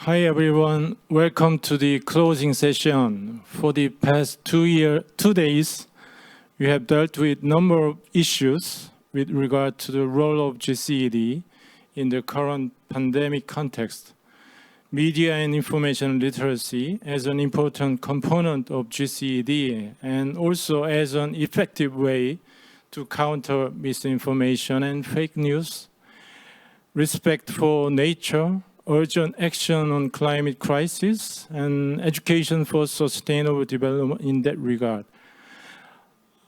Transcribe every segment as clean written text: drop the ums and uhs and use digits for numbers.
Hi everyone, welcome to the closing session. For the past 2 days, we have dealt with a number of issues with regard to the role of GCED in the current pandemic context. Media and information literacy as an important component of GCED and also as an effective way to counter misinformation and fake news, respect for nature, urgent action on climate crisis, and education for sustainable development in that regard.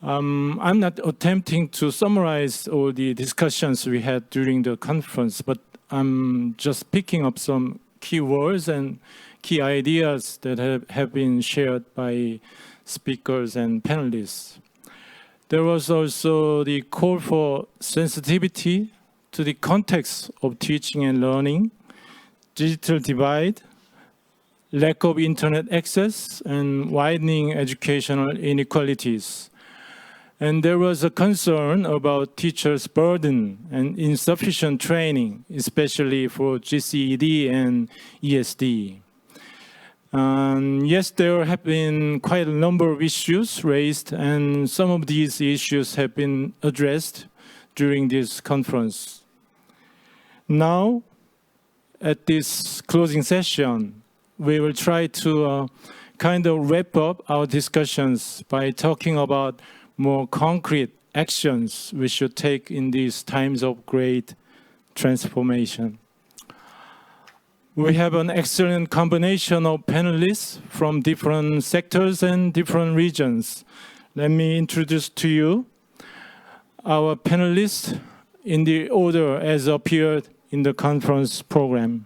I'm not attempting to summarize all the discussions we had during the conference, but I'm just picking up some key words and key ideas that have been shared by speakers and panelists. There was also the call for sensitivity to the context of teaching and learning, digital divide, lack of internet access, and widening educational inequalities. And there was a concern about teachers' burden and insufficient training, especially for GCED and ESD. Yes, there have been quite a number of issues raised, and some of these issues have been addressed during this conference. Now, at this closing session, we will try to kind of wrap up our discussions by talking about more concrete actions we should take in these times of great transformation. We have an excellent combination of panelists from different sectors and different regions. Let me introduce to you our panelists in the order as appeared in the conference program.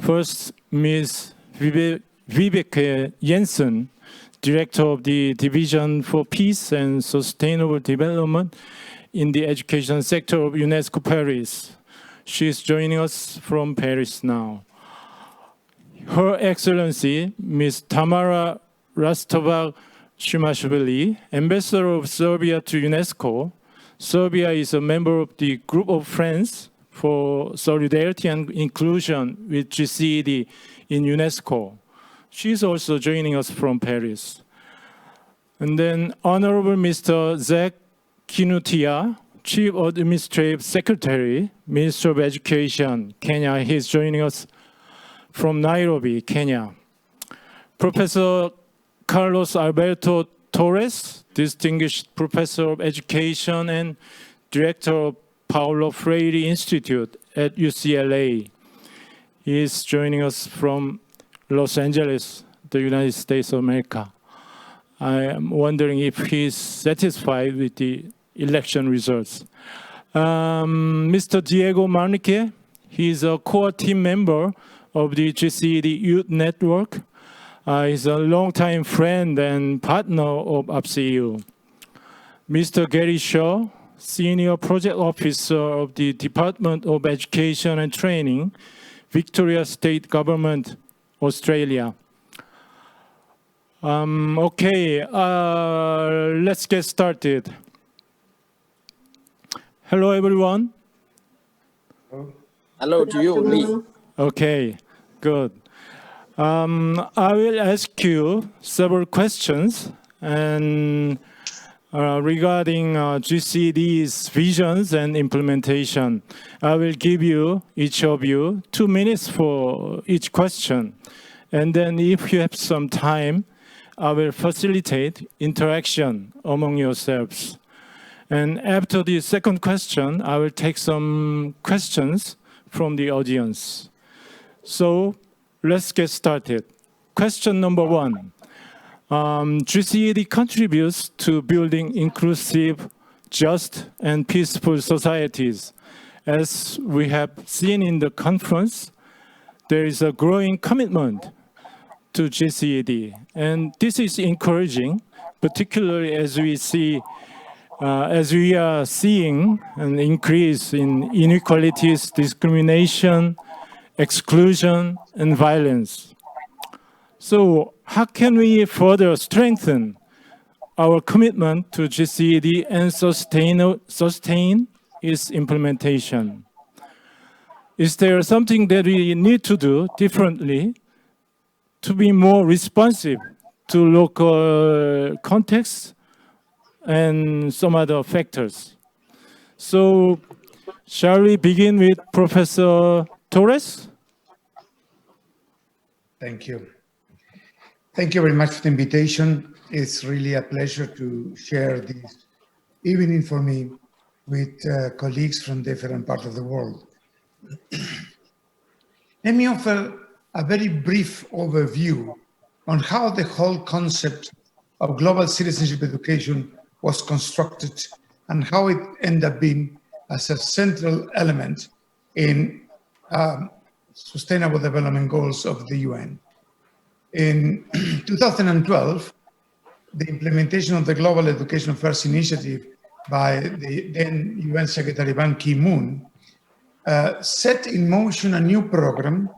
First, Ms. Vibeke JENSEN, Director of the Division for Peace and Sustainable Development in the Education Sector of UNESCO Paris. She is joining us from Paris now. Her Excellency, Ms. Tamara Rastovac SIAMASHVILI, Ambassador of Serbia to UNESCO. Serbia is a member of the Group of Friends for Solidarity and Inclusion with GCED in UNESCO. She is also joining us from Paris. And then Honorable Mr. Zack, KINUTHIA, Chief Administrative Secretary, Minister of Education, Kenya. He is joining us from Nairobi, Kenya. Professor Carlos Alberto TORRES, Distinguished Professor of Education and Director of Paulo Freire Institute at UCLA. He is joining us from Los Angeles, the United States of America. I am wondering if he is satisfied with the election results. Mr. Diego MANRIQUE, he is a core team member of the GCED Youth Network. He's a longtime friend and partner of APCEIU. Mr. Gary Shaw, Senior Project Officer of the Department of Education and Training, Victoria State Government, Australia. Let's get started. Hello, everyone. Hello to you, Lee. Okay, good. I will ask you several questions and regarding GCED's visions and implementation. I will give you, each of you, 2 minutes for each question. And then if you have some time, I will facilitate interaction among yourselves. And after the second question, I will take some questions from the audience. So let's get started. Question number 1. GCED contributes to building inclusive, just, and peaceful societies. As we have seen in the conference, there is a growing commitment to GCED, and this is encouraging, particularly as we are seeing an increase in inequalities, discrimination, exclusion, and violence. So how can we further strengthen our commitment to GCED and sustain its implementation? Is there something that we need to do differently to be more responsive to local contexts and some other factors? So, shall we begin with Professor TORRES? Thank you. Thank you very much for the invitation. It's really a pleasure to share this evening for me with colleagues from different parts of the world. Let me offer a very brief overview on how the whole concept of global citizenship education was constructed and how it ended up being as a central element in Sustainable Development Goals of the UN. In 2012, the implementation of the Global Education First Initiative by the then UN Secretary Ban Ki-moon set in motion a new program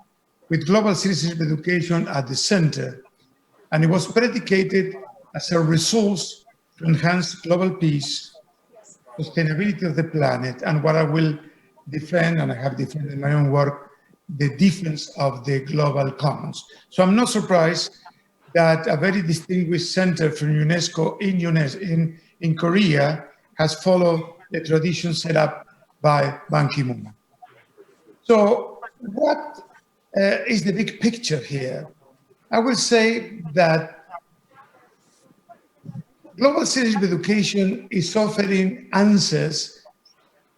with global citizenship education at the center, and it was predicated as a resource to enhance global peace, sustainability of the planet, and what I will defend, and I have defended in my own work, the defense of the global commons. So I'm not surprised that a very distinguished center from UNESCO in Korea has followed the tradition set up by Ban Ki-moon. So what is the big picture here? I will say that global citizenship education is offering answers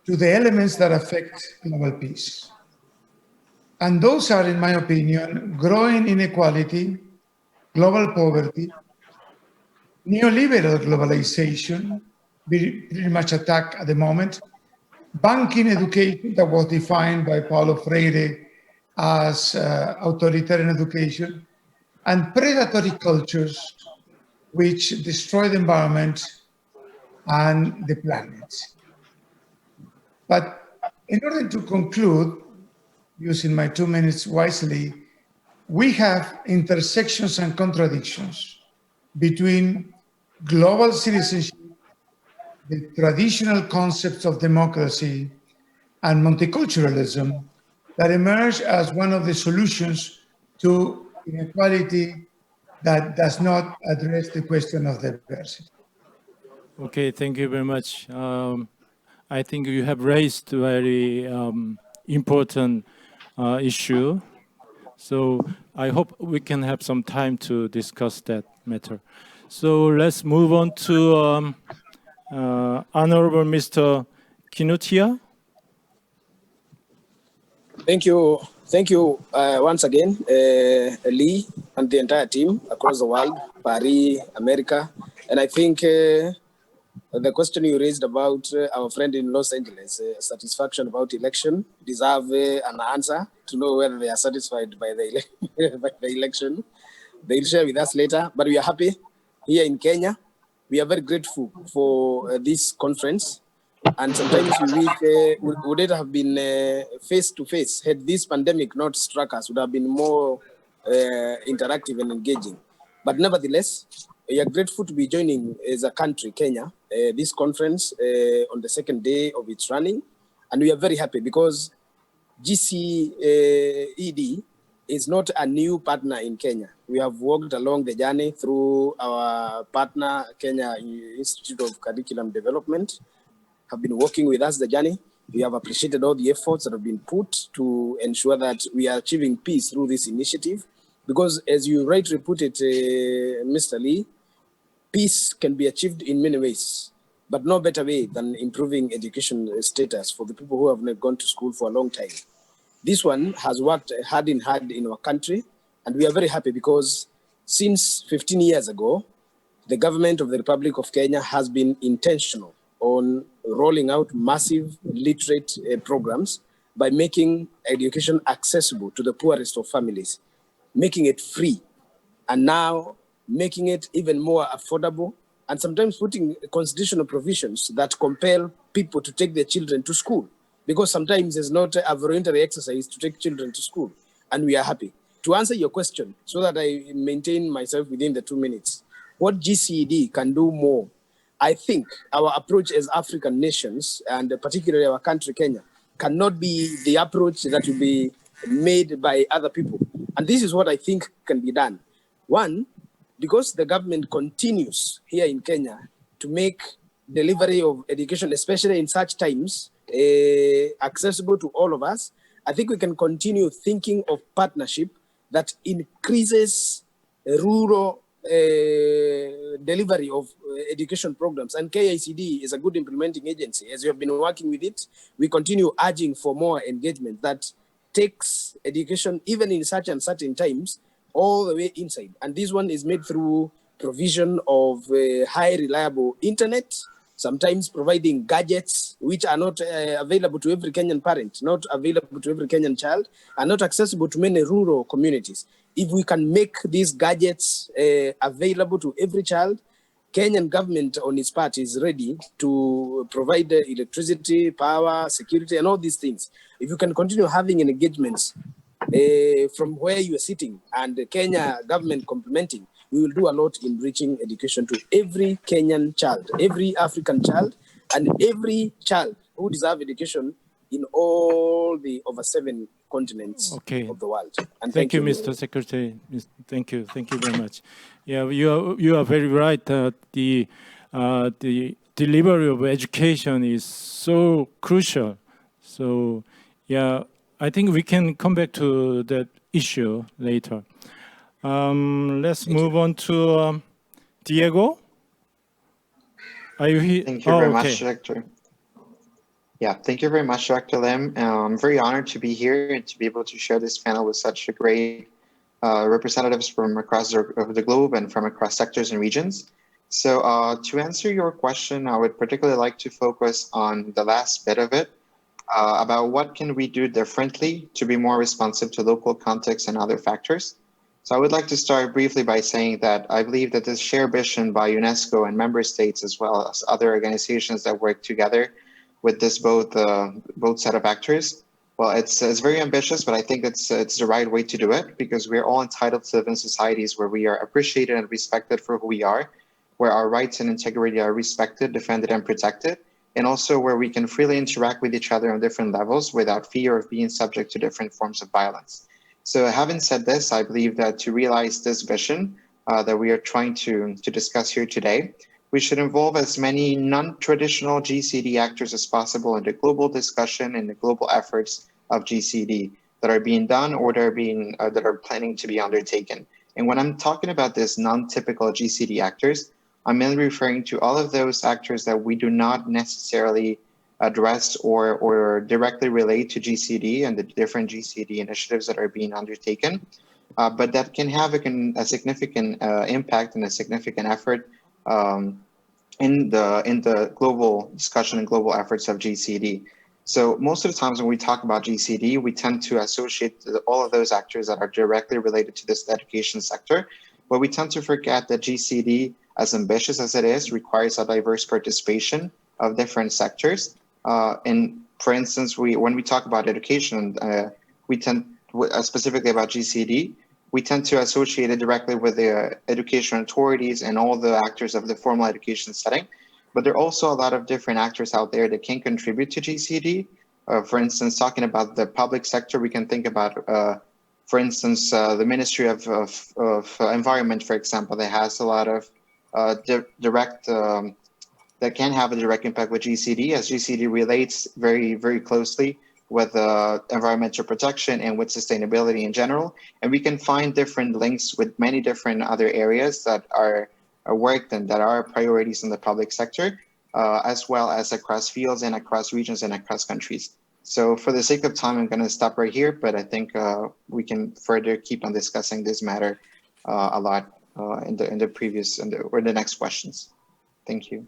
to the elements that affect global peace. And those are, in my opinion, growing inequality, global poverty, neoliberal globalization, pretty much attacked at the moment, banking education that was defined by Paulo Freire as authoritarian education, and predatory cultures which destroy the environment and the planet. But in order to conclude, using my 2 minutes wisely, we have intersections and contradictions between global citizenship, the traditional concepts of democracy, and multiculturalism that emerge as one of the solutions to inequality that does not address the question of diversity. Okay, thank you very much. I think you have raised a very important issue. So I hope we can have some time to discuss that matter. So let's move on to Honorable Mr. KINUTHIA. Thank you once again, Lee and the entire team across the world, Paris, America. And I think the question you raised about our friend in Los Angeles, satisfaction about election, deserve an answer to know whether they are satisfied by the, by the election. They'll share with us later, but we are happy here in Kenya. We are very grateful for this conference. And sometimes we wish would it have been face-to-face had this pandemic not struck us, would have been more interactive and engaging. But nevertheless, we are grateful to be joining as a country, Kenya, this conference on the second day of its running. And we are very happy because GCED is not a new partner in Kenya. We have walked along the journey through our partner, Kenya Institute of Curriculum Development, have been working with us the journey. We have appreciated all the efforts that have been put to ensure that we are achieving peace through this initiative. Because as you rightly put it, Mr. Lee, peace can be achieved in many ways, but no better way than improving education status for the people who have not gone to school for a long time. This one has worked hand in hand in our country, and we are very happy because since 15 years ago, the government of the Republic of Kenya has been intentional on rolling out massive literate programs by making education accessible to the poorest of families, making it free, and now making it even more affordable, and sometimes putting constitutional provisions that compel people to take their children to school, because sometimes it's not a voluntary exercise to take children to school, and we are happy. To answer your question, so that I maintain myself within the 2 minutes, what GCED can do more, I think our approach as African nations, and particularly our country, Kenya, cannot be the approach that will be made by other people. And this is what I think can be done. One, because the government continues here in Kenya to make delivery of education, especially in such times, accessible to all of us, I think we can continue thinking of partnership that increases rural delivery of education programs. And KICD is a good implementing agency. As we have been working with it, we continue urging for more engagement that takes education, even in such uncertain times, all the way inside. And this one is made through provision of high reliable internet, sometimes providing gadgets which are not available to every Kenyan parent, not available to every Kenyan child, and not accessible to many rural communities. If we can make these gadgets available to every child, Kenyan government on its part is ready to provide electricity, power, security, and all these things. If you can continue having engagements from where you are sitting and the Kenya government complementing, we will do a lot in reaching education to every Kenyan child, every African child, and every child who deserves education in all the over 7 continents of the world. And thank you, Mr. Secretary. Thank you very much. Yeah, you are very right. The delivery of education is so crucial. So, yeah, I think we can come back to that issue later. Let's move on to Diego. Are you here? Thank you very much, Director. Yeah, thank you very much, Dr. Lim. I'm very honored to be here and to be able to share this panel with such a great representatives from across the globe and from across sectors and regions. So to answer your question, I would particularly like to focus on the last bit of it, about what can we do differently to be more responsive to local context and other factors. So I would like to start briefly by saying that I believe that this shared vision by UNESCO and member states, as well as other organizations that work together with this both set of actors, well, it's very ambitious, but I think it's the right way to do it, because we're all entitled to live in societies where we are appreciated and respected for who we are, where our rights and integrity are respected, defended, and protected, and also where we can freely interact with each other on different levels without fear of being subject to different forms of violence. So having said this, I believe that to realize this vision that we are trying to discuss here today, we should involve as many non-traditional GCD actors as possible in the global discussion and the global efforts of GCD that are being done or that are planning to be undertaken. And when I'm talking about this non-typical GCD actors, I'm mainly referring to all of those actors that we do not necessarily address or directly relate to GCD and the different GCD initiatives that are being undertaken, but that can have a significant impact and a significant effort in the global discussion and global efforts of GCD. So most of the times when we talk about GCD, we tend to associate all of those actors that are directly related to this education sector, but we tend to forget that GCD, as ambitious as it is, requires a diverse participation of different sectors. And for instance, when we talk about education, we tend, specifically about GCD, we tend to associate it directly with the education authorities and all the actors of the formal education setting. But there are also a lot of different actors out there that can contribute to GCD. For instance, talking about the public sector, we can think about, for instance, the Ministry of Environment, for example, that has a lot of that can have a direct impact with GCD, as GCD relates very, very closely with environmental protection and with sustainability in general. And we can find different links with many different other areas that are worked and that are priorities in the public sector, as well as across fields and across regions and across countries. So for the sake of time, I'm going to stop right here, but I think we can further keep on discussing this matter a lot in the next questions. Thank you.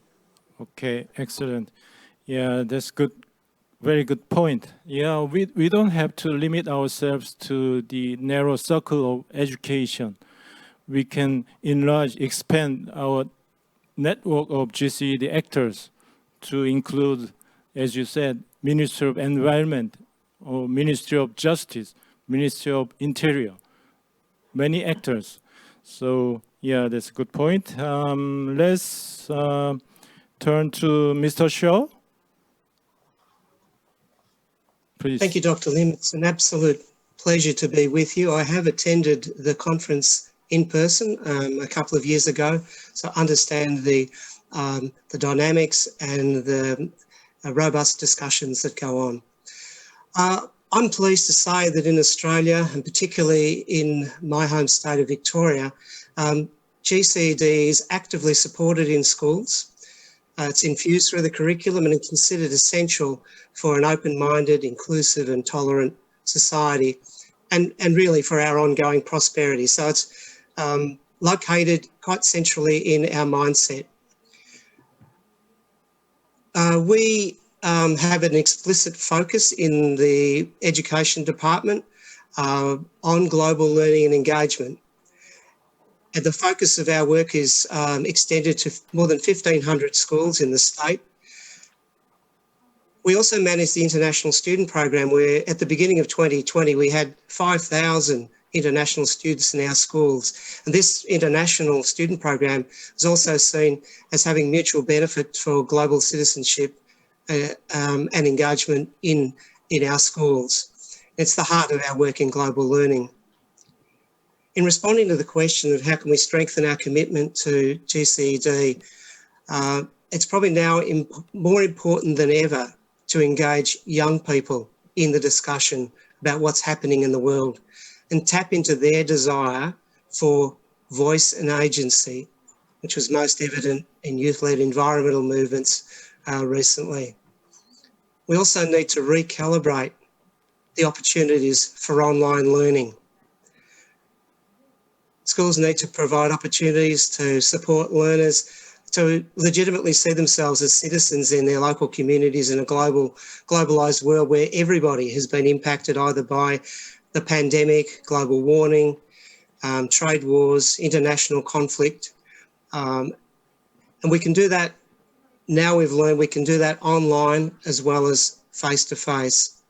Okay, excellent. Yeah, that's good. Very good point. Yeah, we don't have to limit ourselves to the narrow circle of education. We can enlarge, expand our network of GCD actors to include, as you said, Ministry of Environment or Ministry of Justice, Ministry of Interior, many actors. So yeah, that's a good point. Let's turn to Mr. Shaw. please. Thank you, Dr. Lim. It's an absolute pleasure to be with you. I have attended the conference in person a couple of years ago, so I understand the dynamics and the robust discussions that go on. I'm pleased to say that in Australia, and particularly in my home state of Victoria, GCED is actively supported in schools. It's infused through the curriculum and considered essential for an open-minded, inclusive and tolerant society, and really for our ongoing prosperity. So it's located quite centrally in our mindset. We have an explicit focus in the education department on global learning and engagement. And the focus of our work is extended to more than 1,500 schools in the state. We also manage the international student program, where at the beginning of 2020, we had 5,000 international students in our schools. And this international student program is also seen as having mutual benefit for global citizenship and engagement in our schools. It's the heart of our work in global learning. In responding to the question of how can we strengthen our commitment to GCED, it's probably now more important than ever to engage young people in the discussion about what's happening in the world and tap into their desire for voice and agency, which was most evident in youth-led environmental movements recently. We also need to recalibrate the opportunities for online learning. Schools need to provide opportunities to support learners to legitimately see themselves as citizens in their local communities in a globalised world where everybody has been impacted either by the pandemic, global warming, trade wars, international conflict. And we can do that, now we've learned we can do that online as well as face-to-face.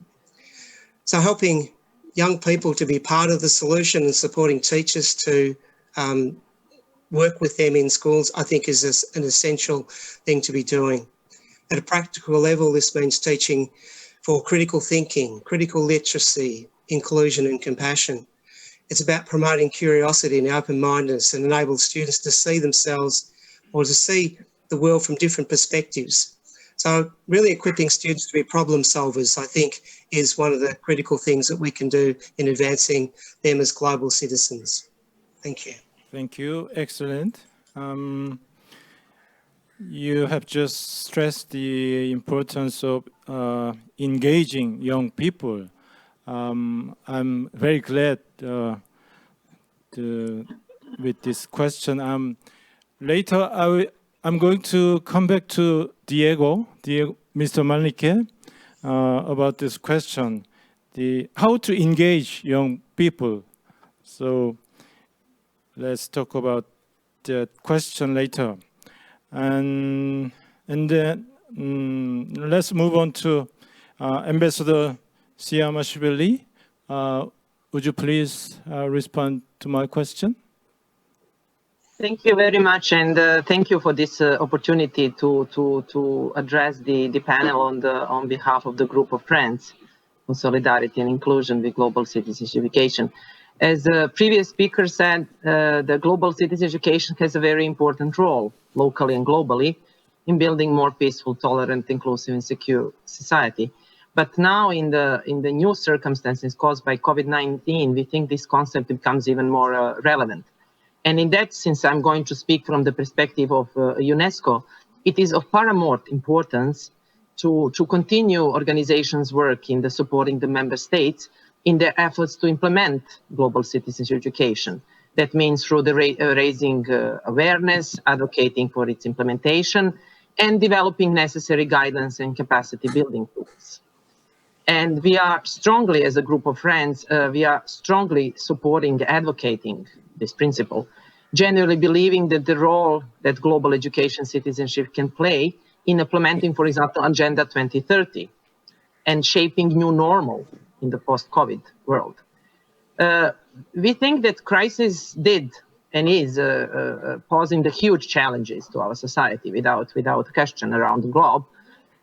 So helping young people to be part of the solution and supporting teachers to work with them in schools, I think is an essential thing to be doing. At a practical level, this means teaching for critical thinking, critical literacy, inclusion and compassion. It's about promoting curiosity and open-mindedness and enable students to see themselves or to see the world from different perspectives. So really equipping students to be problem solvers, I think, is one of the critical things that we can do in advancing them as global citizens. Thank you. Thank you. Excellent. You have just stressed the importance of engaging young people. I'm very glad with this question. Later, I'm going to come back to Diego, Mr. MANRIQUE, about this question, how to engage young people. So let's talk about that question later. And then let's move on to Ambassador SIAMASHVILI. Would you please respond to my question? Thank you very much, and thank you for this opportunity to address the panel on behalf of the group of friends on solidarity and inclusion with global citizenship education. As the previous speaker said, the global citizenship education has a very important role, locally and globally, in building more peaceful, tolerant, inclusive, and secure society. But now, in the new circumstances caused by COVID-19, we think this concept becomes even more relevant. And in that sense, I'm going to speak from the perspective of UNESCO. It is of paramount importance to continue organizations' work in supporting the member states in their efforts to implement global citizenship education. That means through the raising awareness, advocating for its implementation, and developing necessary guidance and capacity building tools. And we are strongly, as a group of friends, we are strongly supporting, advocating this principle, generally believing that the role that global education citizenship can play in implementing, for example, Agenda 2030 and shaping new normal in the post-COVID world. We think that crisis did and is posing the huge challenges to our society without question around the globe.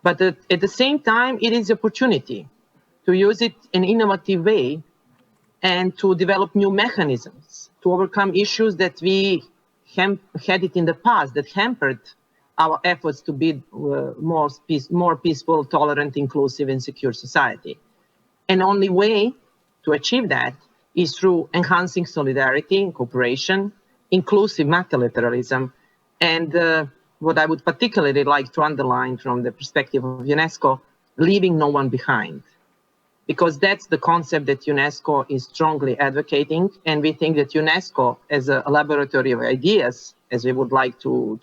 But at the same time, it is opportunity to use it in an innovative way, and to develop new mechanisms to overcome issues that we had it in the past that hampered our efforts to build more peaceful, tolerant, inclusive, and secure society. And only way to achieve that is through enhancing solidarity and cooperation, inclusive multilateralism, and what I would particularly like to underline from the perspective of UNESCO, leaving no one behind. Because that's the concept that UNESCO is strongly advocating, and we think that UNESCO, as a laboratory of ideas, as we would like to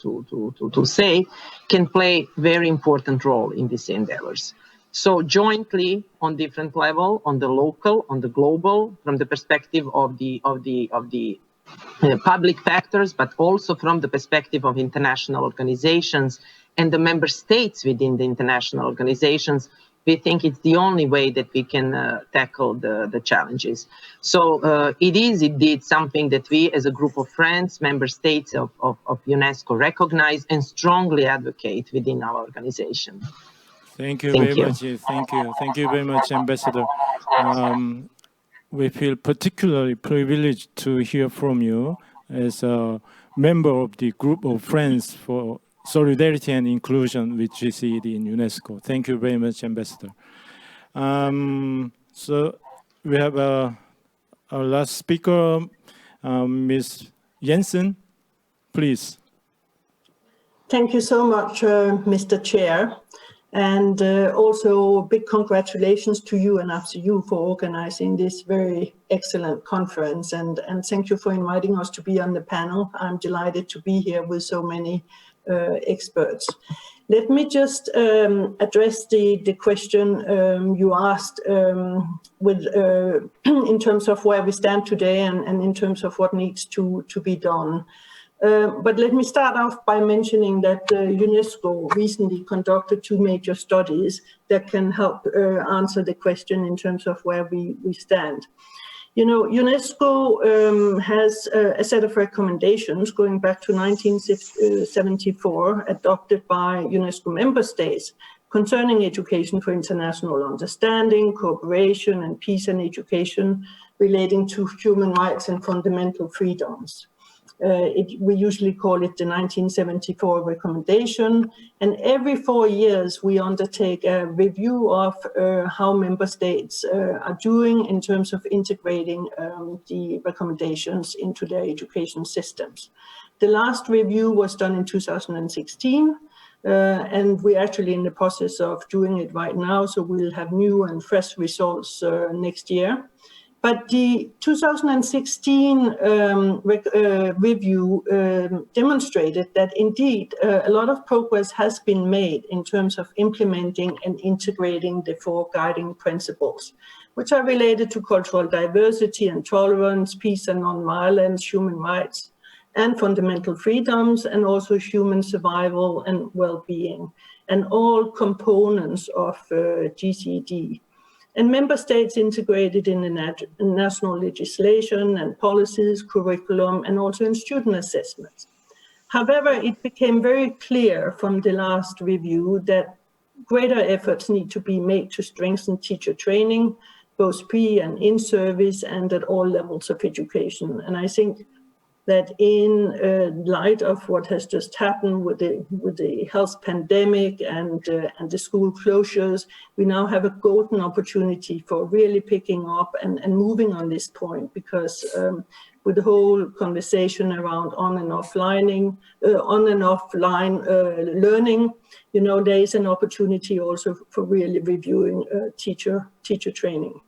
say, can play a very important role in these endeavors. So jointly, on different level, on the local, on the global, from the perspective of the public factors, but also from the perspective of international organizations and the member states within the international organizations, we think it's the only way that we can tackle the challenges. So it is indeed something that we as a group of friends, member states of UNESCO recognize and strongly advocate within our organization. Thank you very much. Thank you. Thank you very much, Ambassador. We feel particularly privileged to hear from you as a member of the group of friends for Solidarity and Inclusion with Gced in UNESCO. Thank you very much, Ambassador. So we have our last speaker, Ms. JENSEN, please. Thank you so much, Mr. Chair. And also big congratulations to you and APCEIU for organizing this very excellent conference. And thank you for inviting us to be on the panel. I'm delighted to be here with so many experts. Let me just address the question you asked with in terms of where we stand today and in terms of what needs to be done. But let me start off by mentioning that UNESCO recently conducted 2 major studies that can help answer the question in terms of where we stand. You know, UNESCO has a set of recommendations going back to 1974, adopted by UNESCO member states concerning education for international understanding, cooperation, and peace and education relating to human rights and fundamental freedoms. We usually call it the 1974 recommendation, and every 4 years we undertake a review of how member states are doing in terms of integrating the recommendations into their education systems. The last review was done in 2016, and we're actually in the process of doing it right now, so we'll have new and fresh results next year. But the 2016 review demonstrated that indeed a lot of progress has been made in terms of implementing and integrating the 4 guiding principles, which are related to cultural diversity and tolerance, peace and non-violence, human rights and fundamental freedoms, and also human survival and well-being, and all components of GCED. And member states integrated in the national legislation and policies, curriculum, and also in student assessments. However, it became very clear from the last review that greater efforts need to be made to strengthen teacher training, both pre and in service and at all levels of education. And I think that in light of what has just happened with the health pandemic and the school closures, we now have a golden opportunity for really picking up and moving on this point, because with the whole conversation around on and offline learning, you know, there is an opportunity also for really reviewing teacher training.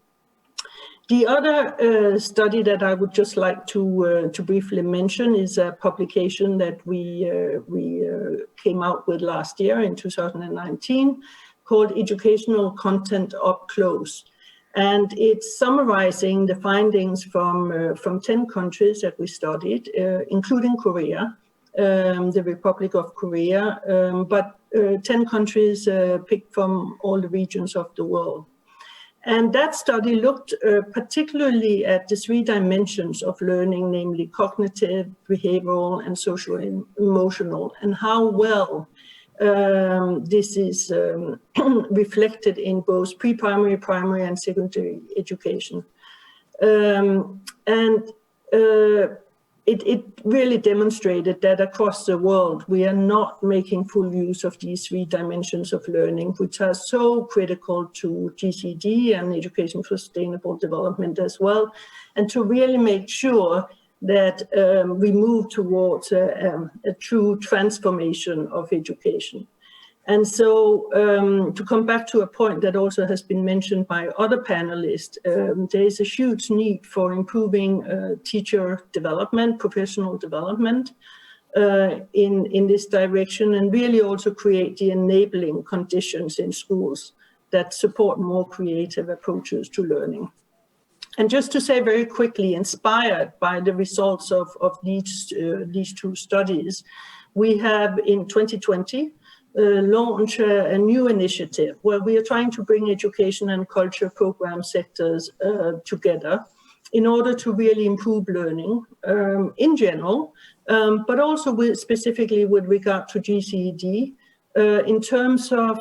The other study that I would just like to briefly mention is a publication that we came out with last year in 2019 called Educational Content Up Close. And it's summarizing the findings from 10 countries that we studied, including Korea, the Republic of Korea, but 10 countries picked from all the regions of the world. And that study looked particularly at the 3 dimensions of learning, namely cognitive, behavioral, and social and emotional, and how well This is reflected in both pre-primary, primary, and secondary education. It really demonstrated that across the world, we are not making full use of these 3 dimensions of learning, which are so critical to GCD and education for sustainable development as well, and to really make sure that we move towards a true transformation of education. And so to come back to a point that also has been mentioned by other panelists, there is a huge need for improving teacher development, professional development in this direction, and really also create the enabling conditions in schools that support more creative approaches to learning. And just to say very quickly, inspired by the results of these 2 studies, we have in 2020 launch a new initiative where we are trying to bring education and culture program sectors together in order to really improve learning in general, but also specifically with regard to GCED in terms of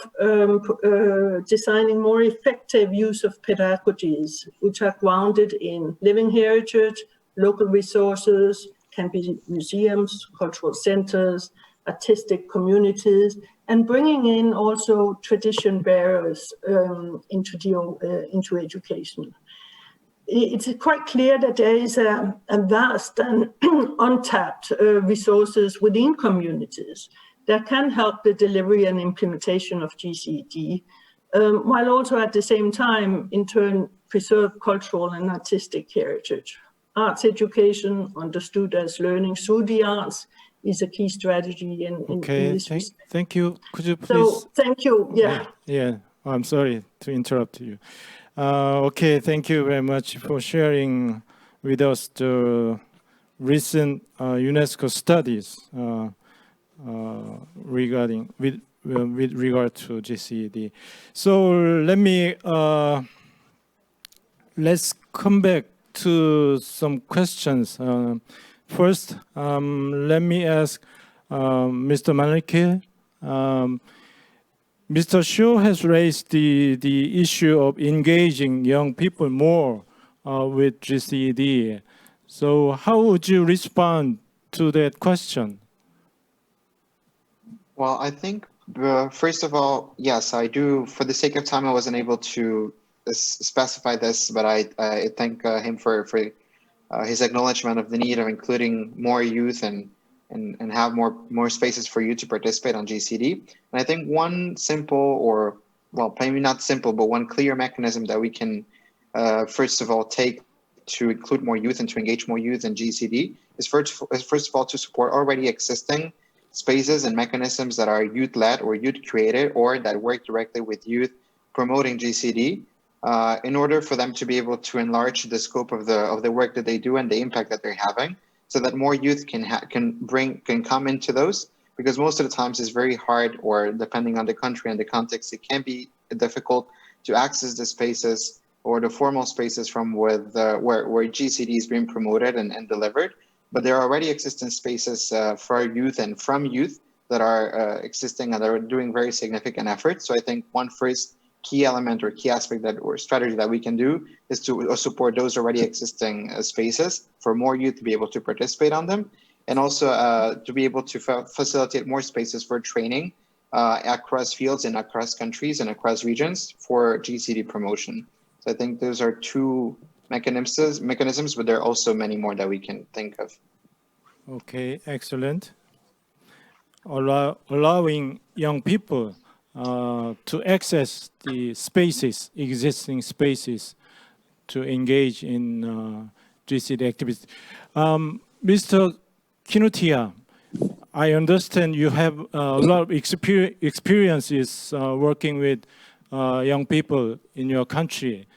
designing more effective use of pedagogies which are grounded in living heritage, local resources, can be museums, cultural centers, artistic communities, and bringing in also tradition bearers into education. It's quite clear that there is a vast and untapped resources within communities that can help the delivery and implementation of GCED, while also at the same time, in turn, preserve cultural and artistic heritage. Arts education, understood as learning through the arts, is a key strategy in this respect. Thank you. Could you please? So, thank you. Yeah. I'm sorry to interrupt you. Okay, thank you very much for sharing with us the recent UNESCO studies regarding with regard to GCED. So let's come back to some questions. First, let me ask Mr. MANRIQUE. Mr. Shaw has raised the issue of engaging young people more with GCED. So how would you respond to that question? Well, I think, first of all, yes, I do. For the sake of time, I wasn't able to specify this, but I thank him for his acknowledgement of the need of including more youth and have more spaces for you to participate on GCED. And I think one simple, or well, maybe not simple, but one clear mechanism that we can first of all take to include more youth and to engage more youth in GCED is first of all to support already existing spaces and mechanisms that are youth-led or youth-created or that work directly with youth promoting GCED. In order for them to be able to enlarge the scope of the work that they do and the impact that they're having, so that more youth can come into those, because most of the times it's very hard, or depending on the country and the context, it can be difficult to access the spaces or the formal spaces from where GCED is being promoted and delivered. But there are already existing spaces for youth and from youth that are existing and are doing very significant efforts. So I think one first key element or key aspect or strategy that we can do is to support those already existing spaces for more youth to be able to participate on them, and also to be able to facilitate more spaces for training across fields and across countries and across regions for GCED promotion. So I think those are 2 mechanisms, but there are also many more that we can think of. Okay, excellent. Allowing young people to access the spaces, existing spaces, to engage in GCED activities. Mr. KINUTHIA, I understand you have a lot of experiences working with young people in your country.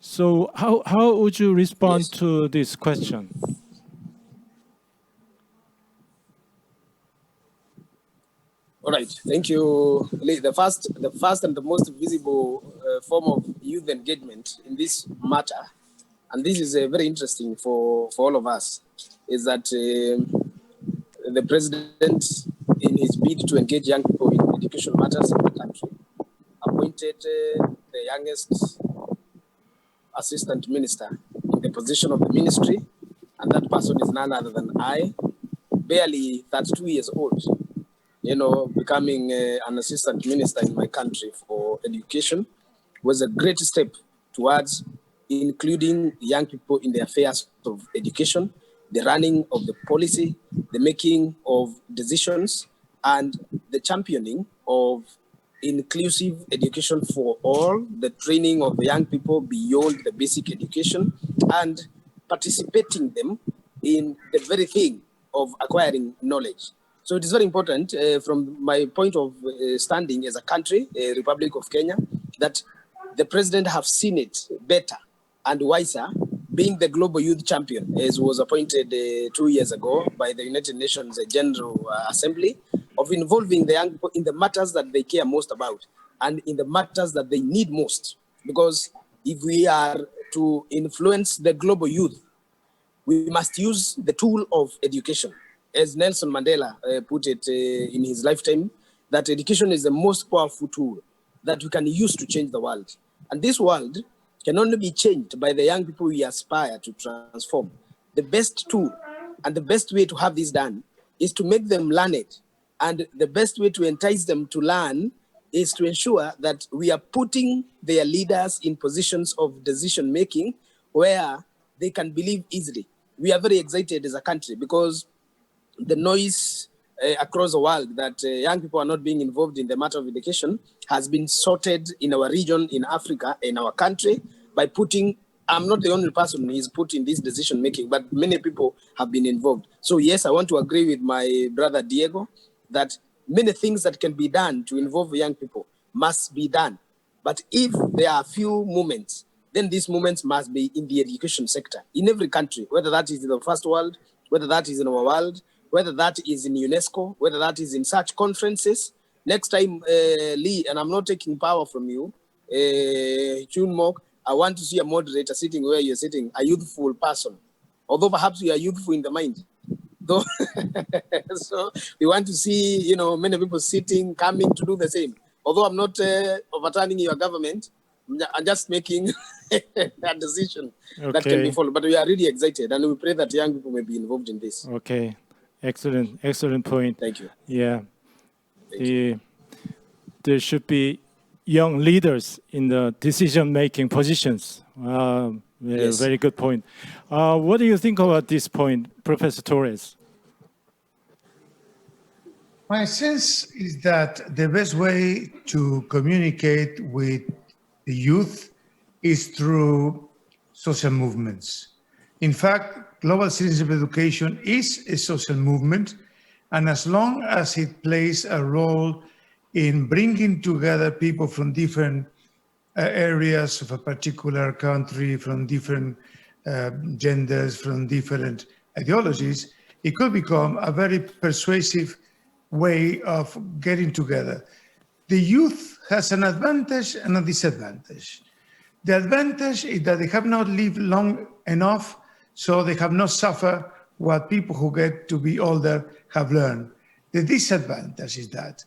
So how would you respond to this question? All right, thank you. The first and the most visible form of youth engagement in this matter, and this is very interesting for all of us, is that the president, in his bid to engage young people in education matters in the country, appointed the youngest assistant minister in the position of the ministry, and that person is none other than I, barely 32 years old, you know, becoming an assistant minister in my country for education was a great step towards including young people in the affairs of education, the running of the policy, the making of decisions, and the championing of inclusive education for all, the training of young people beyond the basic education, and participating them in the very thing of acquiring knowledge. So it is very important from my point of standing as a country, a Republic of Kenya, that the president have seen it better and wiser, being the global youth champion, as was appointed 2 years ago by the United Nations General Assembly, of involving the young people in the matters that they care most about and in the matters that they need most. Because if we are to influence the global youth, we must use the tool of education. As Nelson Mandela put it in his lifetime, that education is the most powerful tool that we can use to change the world. And this world can only be changed by the young people we aspire to transform. The best tool and the best way to have this done is to make them learn it. And the best way to entice them to learn is to ensure that we are putting their leaders in positions of decision making where they can believe easily. We are very excited as a country because the noise across the world that young people are not being involved in the matter of education has been sorted in our region, in Africa, in our country, by putting, I'm not the only person who is put in this decision making, but many people have been involved. So yes, I want to agree with my brother Diego that many things that can be done to involve young people must be done. But if there are few moments, then these moments must be in the education sector, in every country, whether that is in the first world, whether that is in our world, whether that is in UNESCO, whether that is in such conferences. Next time, Lee, and I'm not taking power from you, Hyun, Mook, I want to see a moderator sitting where you're sitting, a youthful person. Although perhaps you are youthful in the mind. Though, so we want to see, you know, many people sitting, coming to do the same. Although I'm not overturning your government, I'm just making a decision that can be followed. But we are really excited, and we pray that young people may be involved in this. Okay, excellent point. Thank you. Yeah, there should be young leaders in the decision-making positions. Yes. Very good point. What do you think about this point, Professor Torres? My sense is that the best way to communicate with the youth is through social movements. In fact, global citizenship education is a social movement, and as long as it plays a role in bringing together people from different areas of a particular country, from different genders, from different ideologies, it could become a very persuasive way of getting together. The youth has an advantage and a disadvantage. The advantage is that they have not lived long enough, so they have not suffered what people who get to be older have learned. The disadvantage is that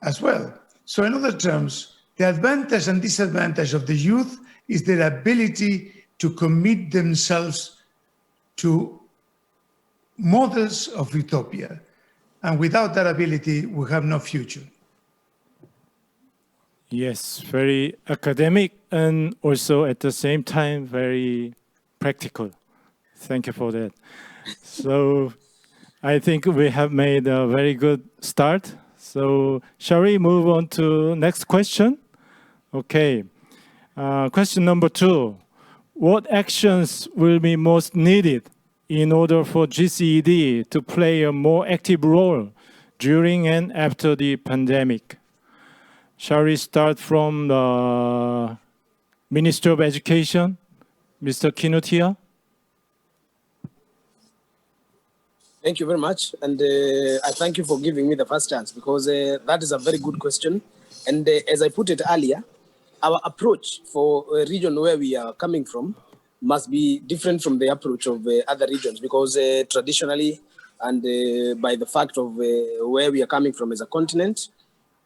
as well. So in other terms, the advantage and disadvantage of the youth is their ability to commit themselves to models of utopia. And without that ability, we have no future. Yes, very academic and also at the same time very practical. Thank you for that. So I think we have made a very good start. So shall we move on to next question? Okay. Question number 2. What actions will be most needed in order for GCED to play a more active role during and after the pandemic? Shall we start from the Minister of Education, Mr. KINUTHIA? Thank you very much. And I thank you for giving me the first chance because that is a very good question. And as I put it earlier, our approach for a region where we are coming from must be different from the approach of other regions because traditionally and by the fact of where we are coming from as a continent,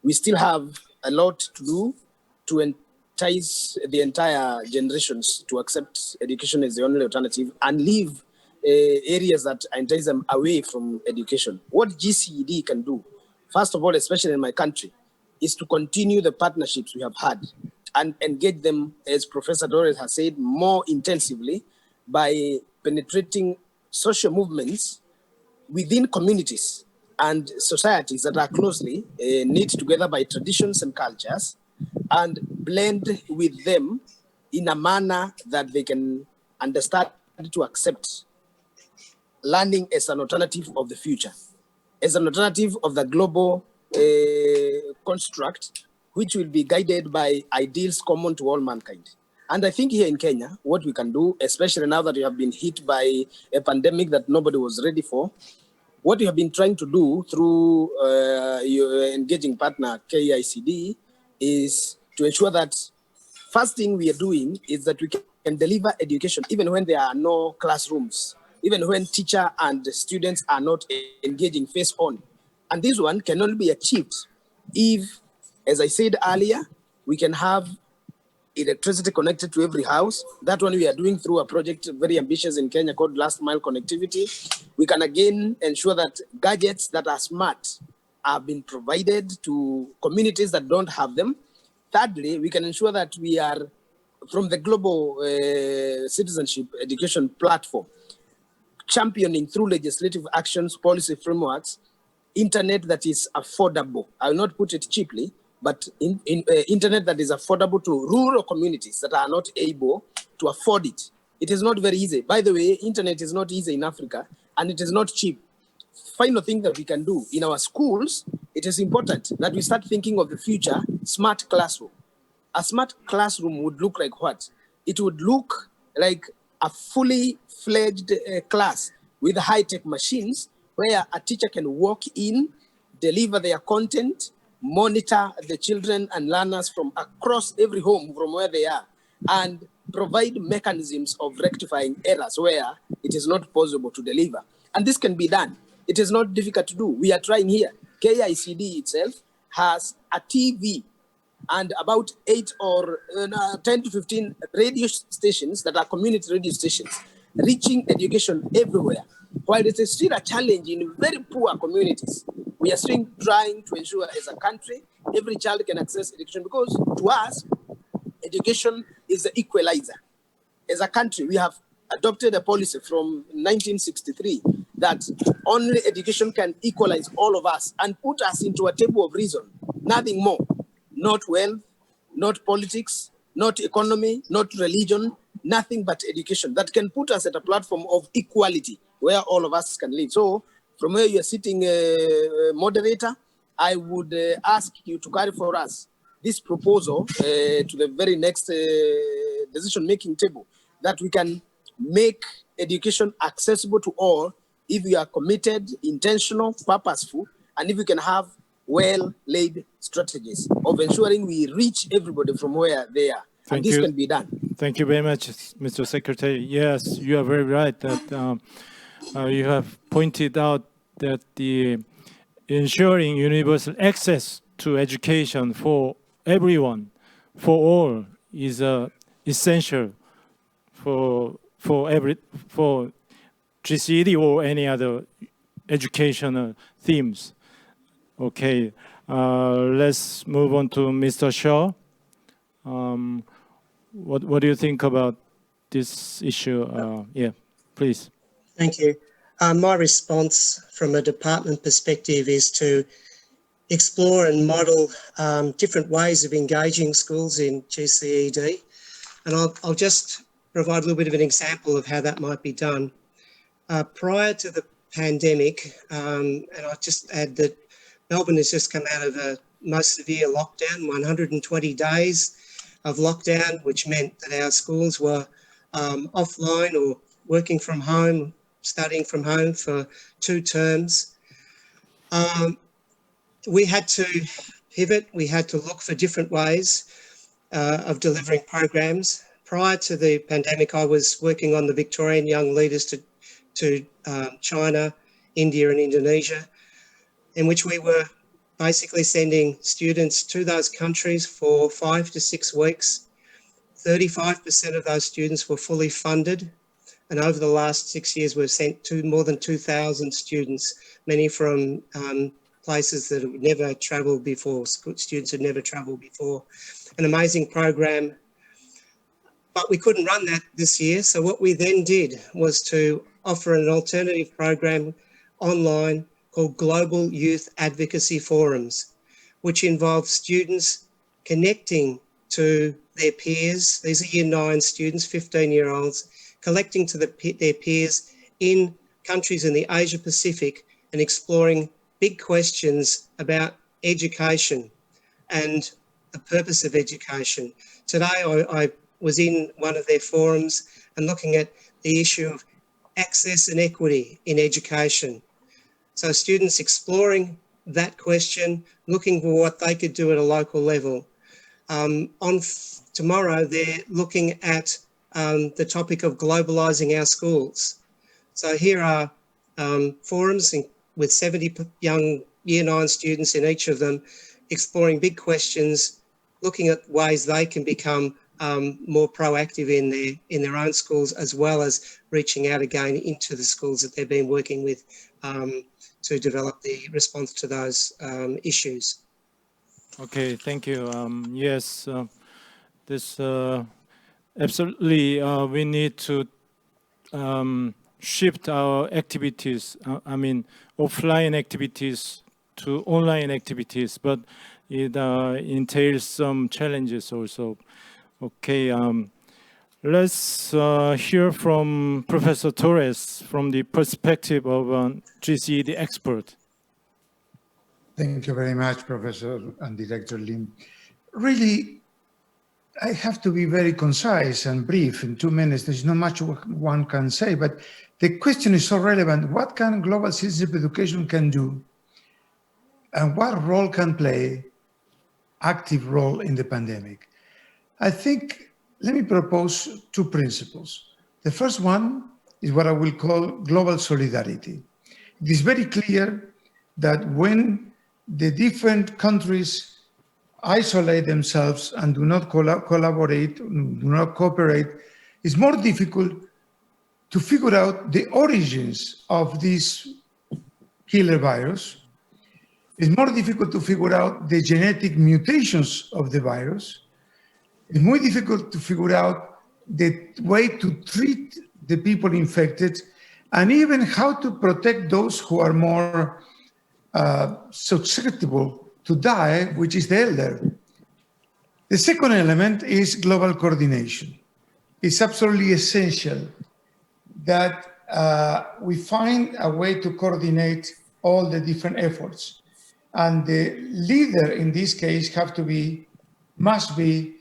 we still have a lot to do to entice the entire generations to accept education as the only alternative and leave areas that entice them away from education. What GCED can do, first of all, especially in my country, is to continue the partnerships we have had and engage them, as Professor Torres has said, more intensively by penetrating social movements within communities and societies that are closely knit together by traditions and cultures, and blend with them in a manner that they can understand to accept learning as an alternative of the future, as an alternative of the global construct, which will be guided by ideals common to all mankind. And I think here in Kenya, what we can do, especially now that we have been hit by a pandemic that nobody was ready for, what we have been trying to do through your engaging partner, KICD, is to ensure that first thing we are doing is that we can deliver education even when there are no classrooms, even when teacher and students are not engaging face on. And this one can only be achieved if, as I said earlier, we can have electricity connected to every house. That one we are doing through a project very ambitious in Kenya called Last Mile Connectivity. We can again ensure that gadgets that are smart have been provided to communities that don't have them. Thirdly, we can ensure that we are, from the global citizenship education platform, championing through legislative actions, policy frameworks, internet that is affordable. I will not put it cheaply, but internet that is affordable to rural communities that are not able to afford it. It is not very easy. By the way, internet is not easy in Africa, and it is not cheap. Final thing that we can do in our schools, it is important that we start thinking of the future smart classroom. A smart classroom would look like what? It would look like a fully fledged class with high-tech machines where a teacher can walk in, deliver their content, monitor the children and learners from across every home from where they are, and provide mechanisms of rectifying errors where it is not possible to deliver. And this can be done. It is not difficult to do. We are trying here. KICD itself has a TV and about 10 to 15 radio stations that are community radio stations, reaching education everywhere. While it is still a challenge in very poor communities, we are still trying to ensure as a country, every child can access education, because to us, education is the equalizer. As a country, we have adopted a policy from 1963 that only education can equalize all of us and put us into a table of reason, nothing more. Not wealth, not politics, not economy, not religion, nothing but education that can put us at a platform of equality where all of us can live. So from where you're sitting, moderator, I would ask you to carry for us this proposal to the very next decision-making table, that we can make education accessible to all if we are committed, intentional, purposeful, and if we can have well-laid strategies of ensuring we reach everybody from where they are. And this can be done. Thank you very much, Mr. Secretary. Yes, you are very right that you have pointed out that the ensuring universal access to education for everyone, for all, is essential for GCED or any other educational themes. Okay, let's move on to Mr. Shaw. What do you think about this issue? Yeah, please. Thank you. My response from a department perspective is to explore and model different ways of engaging schools in GCED. And I'll just provide a little bit of an example of how that might be done. Prior to the pandemic, and I'll just add that Melbourne has just come out of a most severe lockdown, 120 days of lockdown, which meant that our schools were offline or working from home, studying from home for 2 terms. We had to pivot. We had to look for different ways of delivering programs. Prior to the pandemic, I was working on the Victorian Young Leaders to China, India and Indonesia, in which we were basically sending students to those countries for 5 to 6 weeks. 35% of those students were fully funded. And over the last 6 years, we've sent to more than 2,000 students, many from places that have never travelled before, students who never travelled before. An amazing program, but we couldn't run that this year. So what we then did was to offer an alternative program online called Global Youth Advocacy Forums, which involves students connecting to their peers. These are Year 9 students, 15-year-olds, collecting to their peers in countries in the Asia Pacific and exploring big questions about education and the purpose of education. Today, I was in one of their forums and looking at the issue of access and equity in education. So students exploring that question, looking for what they could do at a local level. Tomorrow, they're looking at the topic of globalising our schools. So here are forums with 70 young Year 9 students in each of them, exploring big questions, looking at ways they can become more proactive in their own schools, as well as reaching out again into the schools that they've been working with to develop the response to those issues. Okay, thank you. Yes, this absolutely we need to shift our activities. I mean, offline activities to online activities, but it entails some challenges also. Okay, let's hear from Professor Torres from the perspective of GCED expert. Thank you very much, Professor and Director Lim. Really, I have to be very concise and brief. In 2 minutes, there's not much one can say, but the question is so relevant. What can global citizenship education can do? And what role can play, active role in the pandemic? I think, let me propose 2 principles. The first one is what I will call global solidarity. It is very clear that when the different countries isolate themselves and do not collaborate, do not cooperate, it's more difficult to figure out the origins of this killer virus. It's more difficult to figure out the genetic mutations of the virus. It's more difficult to figure out the way to treat the people infected and even how to protect those who are more susceptible to die, which is the elder. The second element is global coordination. It's absolutely essential that we find a way to coordinate all the different efforts. And the leader in this case must be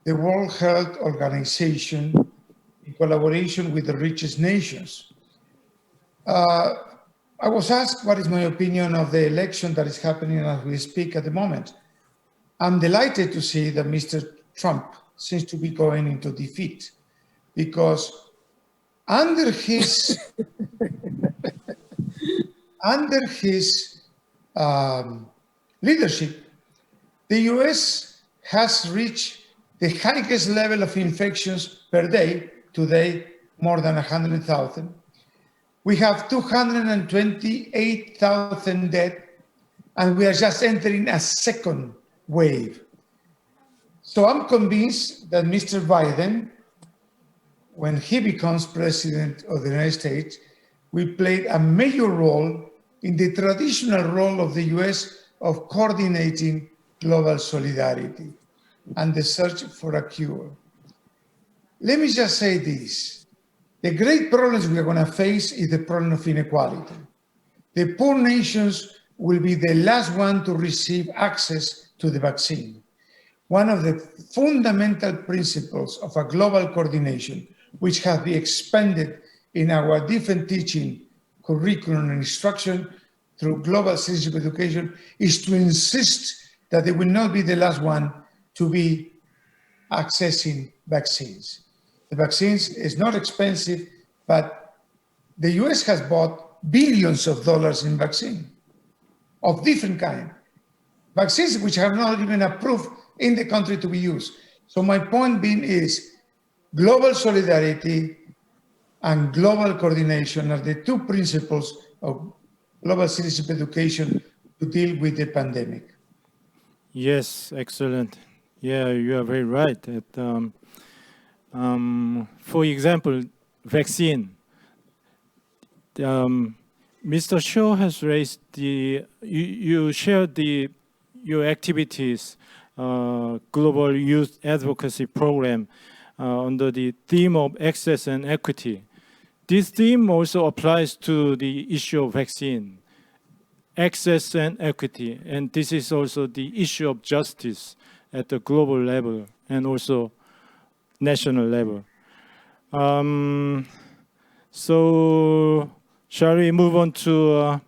the World Health Organization in collaboration with the richest nations. I was asked what is my opinion of the election that is happening as we speak at the moment. I'm delighted to see that Mr. Trump seems to be going into defeat because under his leadership, the US has reached the highest level of infections per day, today more than 100,000. We have 228,000 dead, and we are just entering a second wave. So I'm convinced that Mr. Biden, when he becomes president of the United States, will play a major role in the traditional role of the US of coordinating global solidarity and the search for a cure. Let me just say this. The great problems we are going to face is the problem of inequality. The poor nations will be the last one to receive access to the vaccine. One of the fundamental principles of a global coordination, which has been expanded in our different teaching, curriculum, and instruction through global citizenship education, is to insist that they will not be the last one to be accessing vaccines. The vaccines is not expensive, but the US has bought billions of dollars in vaccine of different kind. vaccines which have not even approved in the country to be used. So my point being is global solidarity and global coordination are the two principles of global citizenship education to deal with the pandemic. Yes, excellent. Yeah, you are very right. That, for example, vaccine. Mr. Shaw has raised you shared your activities, global youth advocacy program under the theme of access and equity. This theme also applies to the issue of vaccine, access and equity, and this is also the issue of justice at the global level and also national level. So shall we move on to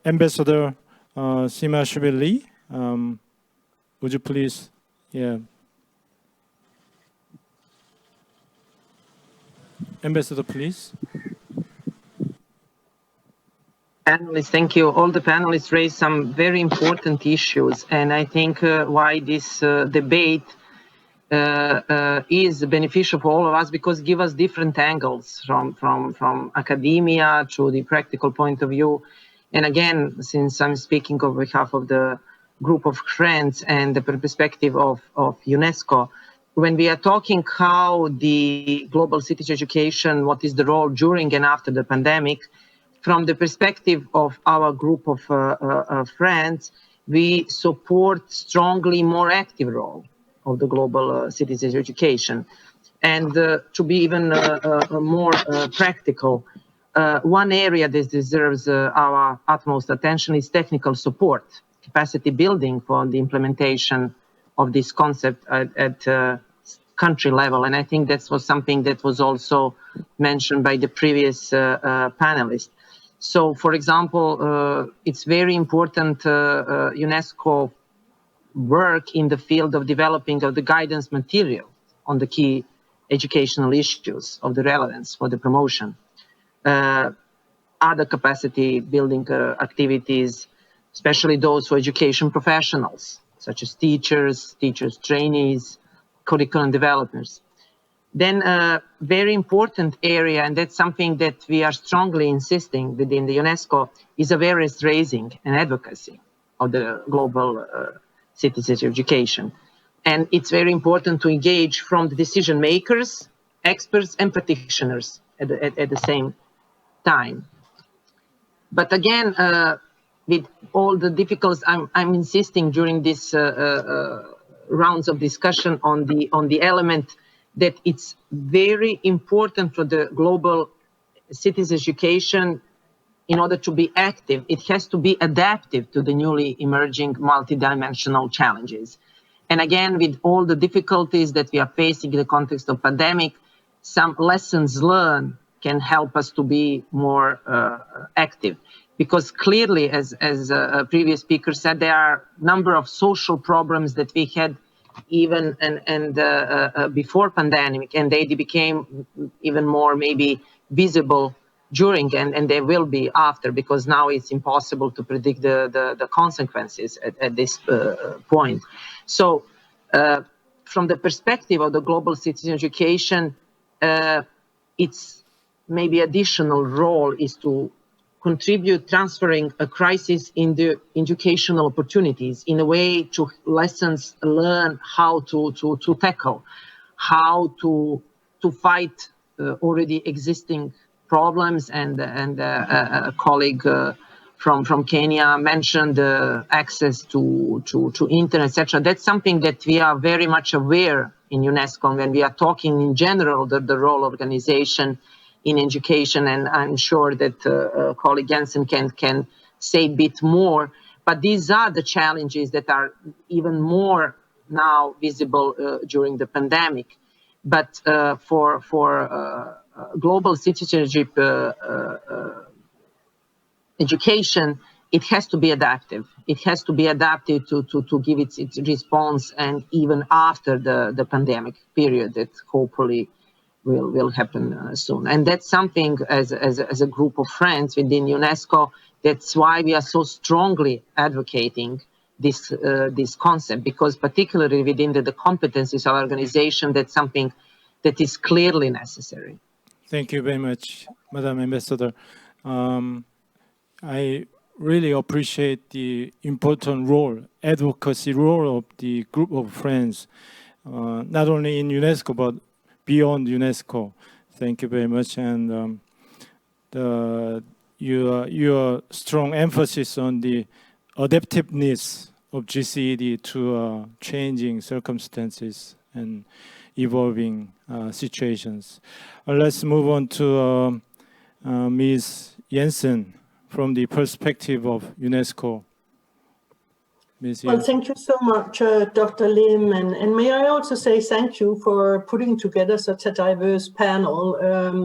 Ambassador SIAMASHVILI? Would you please, yeah. Ambassador, please. Panelists, thank you. All the panelists raised some very important issues, and I think why this debate is beneficial for all of us because it gives us different angles from academia to the practical point of view. And again, since I'm speaking on behalf of the group of friends and the perspective of UNESCO, when we are talking how the global citizen education, what is the role during and after the pandemic, from the perspective of our group of friends, we support strongly more active role of the global citizen education. And to be even more practical, one area that deserves our utmost attention is technical support, capacity building for the implementation of this concept at country level. And I think that was something that was also mentioned by the previous panelists. So, for example, it's very important UNESCO work in the field of developing of the guidance material on the key educational issues of the relevance for the promotion. Other capacity building activities, especially those for education professionals, such as teachers, trainees, curriculum developers. Then a very important area, and that's something that we are strongly insisting within the UNESCO, is awareness raising and advocacy of the global citizenship education. And it's very important to engage from the decision makers, experts, and practitioners at the same time. But again, with all the difficulties, I'm insisting during this rounds of discussion on the element that it's very important for the global citizen education in order to be active. It has to be adaptive to the newly emerging multidimensional challenges. And again, with all the difficulties that we are facing in the context of pandemic, some lessons learned can help us to be more active. Because clearly, as a previous speaker said, there are a number of social problems that we had even before pandemic, and they became even more maybe visible during and they will be after, because now it's impossible to predict the consequences at this point. So from the perspective of the global citizen education, its maybe additional role is to contribute transferring a crisis in the educational opportunities in a way to lessons learn how to tackle, how to fight already existing problems. And a colleague from Kenya mentioned access to internet, etc. That's something that we are very much aware in UNESCO when we are talking in general the role of organization in education, and I'm sure that colleague JENSEN can say a bit more. But these are the challenges that are even more now visible during the pandemic. But for global citizenship education, it has to be adaptive. It has to be adapted to give its response, and even after the pandemic period that hopefully will happen soon. And that's something as a group of friends within UNESCO, that's why we are so strongly advocating this concept, because particularly within the competencies of organization, that's something that is clearly necessary. Thank you very much, Madam Ambassador. I really appreciate the important role, advocacy role of the group of friends, not only in UNESCO, but beyond UNESCO. Thank you very much. And your strong emphasis on the adaptiveness of GCED to changing circumstances and evolving situations. Let's move on to Ms. JENSEN from the perspective of UNESCO. Ms. Well, JENSEN. thank you so much, Dr. Lim, and may I also say thank you for putting together such a diverse panel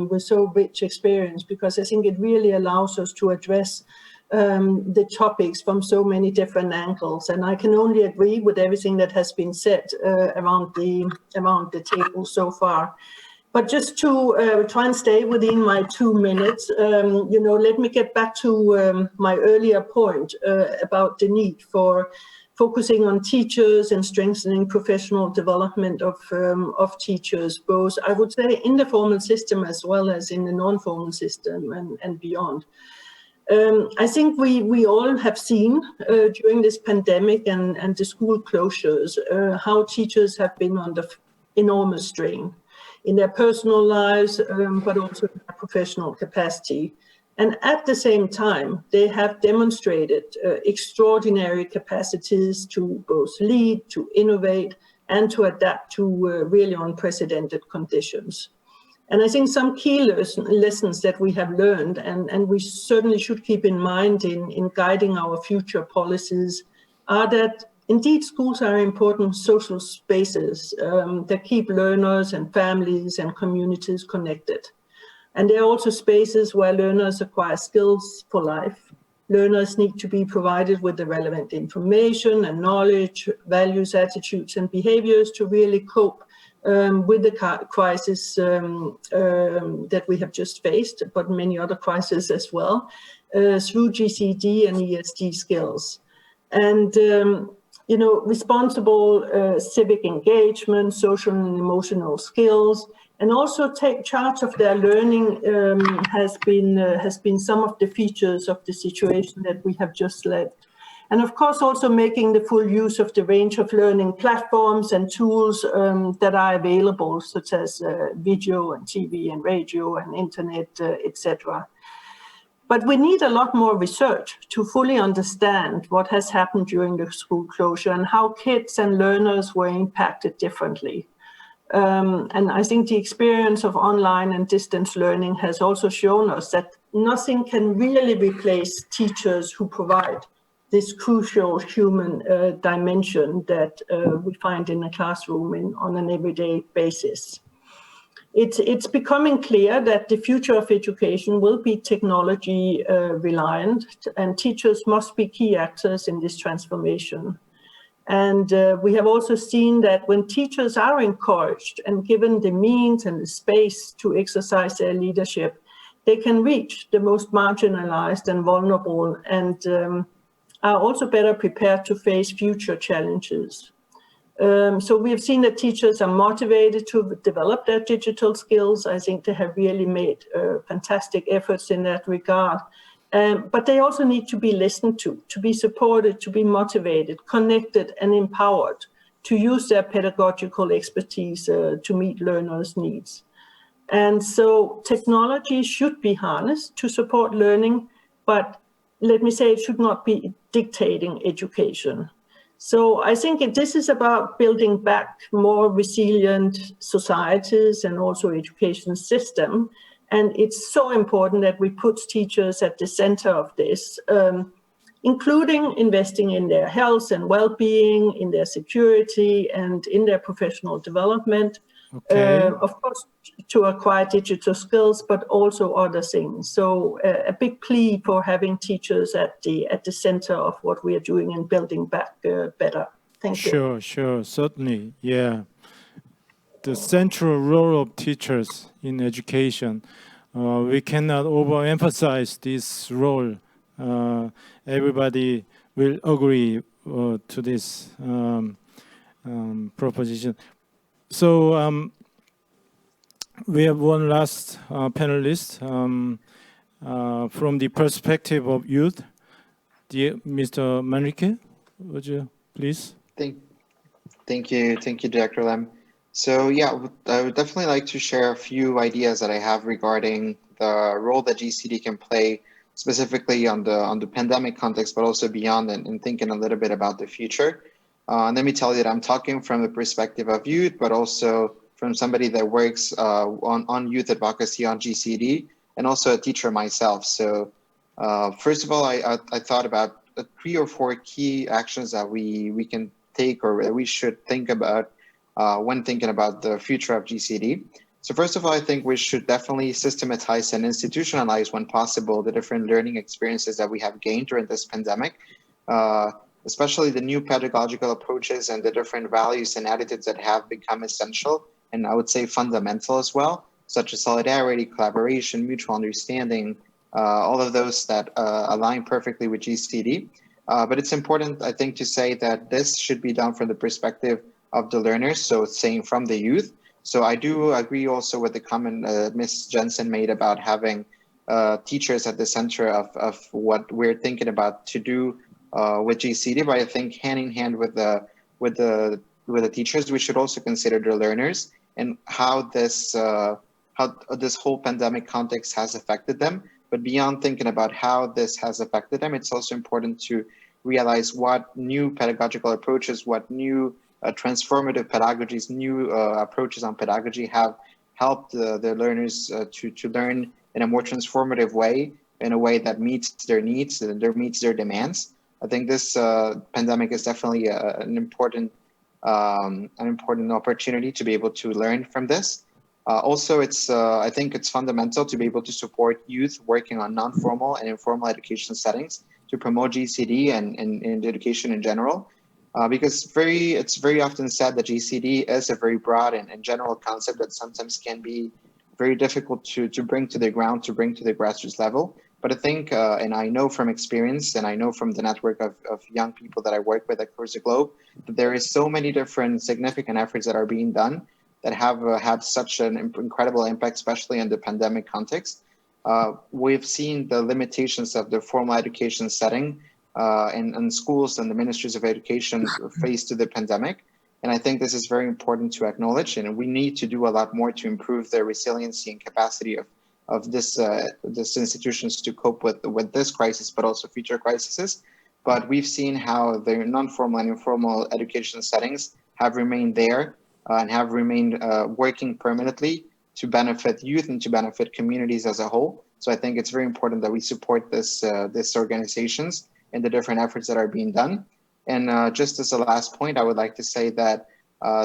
with so rich experience, because I think it really allows us to address the topics from so many different angles. And I can only agree with everything that has been said around the table so far. But just to try and stay within my 2 minutes, let me get back to my earlier point about the need for focusing on teachers and strengthening professional development of teachers, both, I would say, in the formal system as well as in the non-formal system and beyond. I think we all have seen during this pandemic and the school closures how teachers have been under enormous strain in their personal lives, but also in their professional capacity. And at the same time, they have demonstrated extraordinary capacities to both lead, to innovate, and to adapt to really unprecedented conditions. And I think some key lessons that we have learned, and we certainly should keep in mind in guiding our future policies, are that indeed schools are important social spaces that keep learners and families and communities connected. And they're also spaces where learners acquire skills for life. Learners need to be provided with the relevant information and knowledge, values, attitudes, and behaviors to really cope with the crisis that we have just faced, but many other crises as well, through GCD and ESD skills. And, responsible civic engagement, social and emotional skills, and also take charge of their learning has been some of the features of the situation that we have just led. And of course, also making the full use of the range of learning platforms and tools that are available, such as video and TV and radio and internet, etc. But we need a lot more research to fully understand what has happened during the school closure and how kids and learners were impacted differently. And I think the experience of online and distance learning has also shown us that nothing can really replace teachers who provide this crucial human dimension that we find in the classroom on an everyday basis. It's becoming clear that the future of education will be technology reliant, and teachers must be key actors in this transformation. And we have also seen that when teachers are encouraged and given the means and the space to exercise their leadership, they can reach the most marginalized and vulnerable, and are also better prepared to face future challenges. So we have seen that teachers are motivated to develop their digital skills. I think they have really made fantastic efforts in that regard. But they also need to be listened to be supported, to be motivated, connected, and empowered to use their pedagogical expertise to meet learners' needs. And so technology should be harnessed to support learning, but let me say it should not be dictating education. So I think this is about building back more resilient societies and also education system. And it's so important that we put teachers at the center of this, including investing in their health and well-being, in their security, and in their professional development. Okay. Of course, to acquire digital skills, but also other things. So a big plea for having teachers at the center of what we are doing and building back better. Thank you. Sure, certainly, yeah. the central role of teachers in education. We cannot overemphasize this role. Everybody will agree to this proposition. So we have one last panelist from the perspective of youth. Mr. MANRIQUE, would you please? Thank you, Dr. Lem. So yeah, I would definitely like to share a few ideas that I have regarding the role that GCED can play, specifically on the pandemic context, but also beyond, and thinking a little bit about the future. Let me tell you that I'm talking from the perspective of youth, but also from somebody that works on youth advocacy on GCED, and also a teacher myself. So first of all, I thought about 3 or 4 key actions that we can take, or that we should think about when thinking about the future of GCED. So first of all, I think we should definitely systematize and institutionalize, when possible, the different learning experiences that we have gained during this pandemic, especially the new pedagogical approaches and the different values and attitudes that have become essential, and I would say fundamental as well, such as solidarity, collaboration, mutual understanding, all of those that align perfectly with GCED. But it's important, I think, to say that this should be done from the perspective of the learners, so saying from the youth. So I do agree also with the comment Ms. JENSEN made about having teachers at the center of what we're thinking about to do with GCED. But I think hand in hand with the teachers, we should also consider the learners and how this whole pandemic context has affected them. But beyond thinking about how this has affected them, it's also important to realize what new pedagogical approaches, what new transformative pedagogies, new approaches on pedagogy have helped the learners to learn in a more transformative way, in a way that meets their needs and meets their demands. I think this pandemic is definitely an important opportunity to be able to learn from this. Also, I think it's fundamental to be able to support youth working on non-formal and informal education settings to promote GCED and education in general. Because it's very often said that GCED is a very broad and general concept that sometimes can be very difficult to bring to the ground, to bring to the grassroots level. But I think, and I know from experience, and I know from the network of young people that I work with across the globe, that there is so many different significant efforts that are being done that have had such an incredible impact, especially in the pandemic context. We've seen the limitations of the formal education setting and schools and the ministries of education faced to the pandemic. And I think this is very important to acknowledge, and we need to do a lot more to improve the resiliency and capacity of this institutions to cope with this crisis, but also future crises. But we've seen how the non-formal and informal education settings have remained there and have remained working permanently to benefit youth and to benefit communities as a whole. So I think it's very important that we support these organizations and the different efforts that are being done. And just as a last point, I would like to say that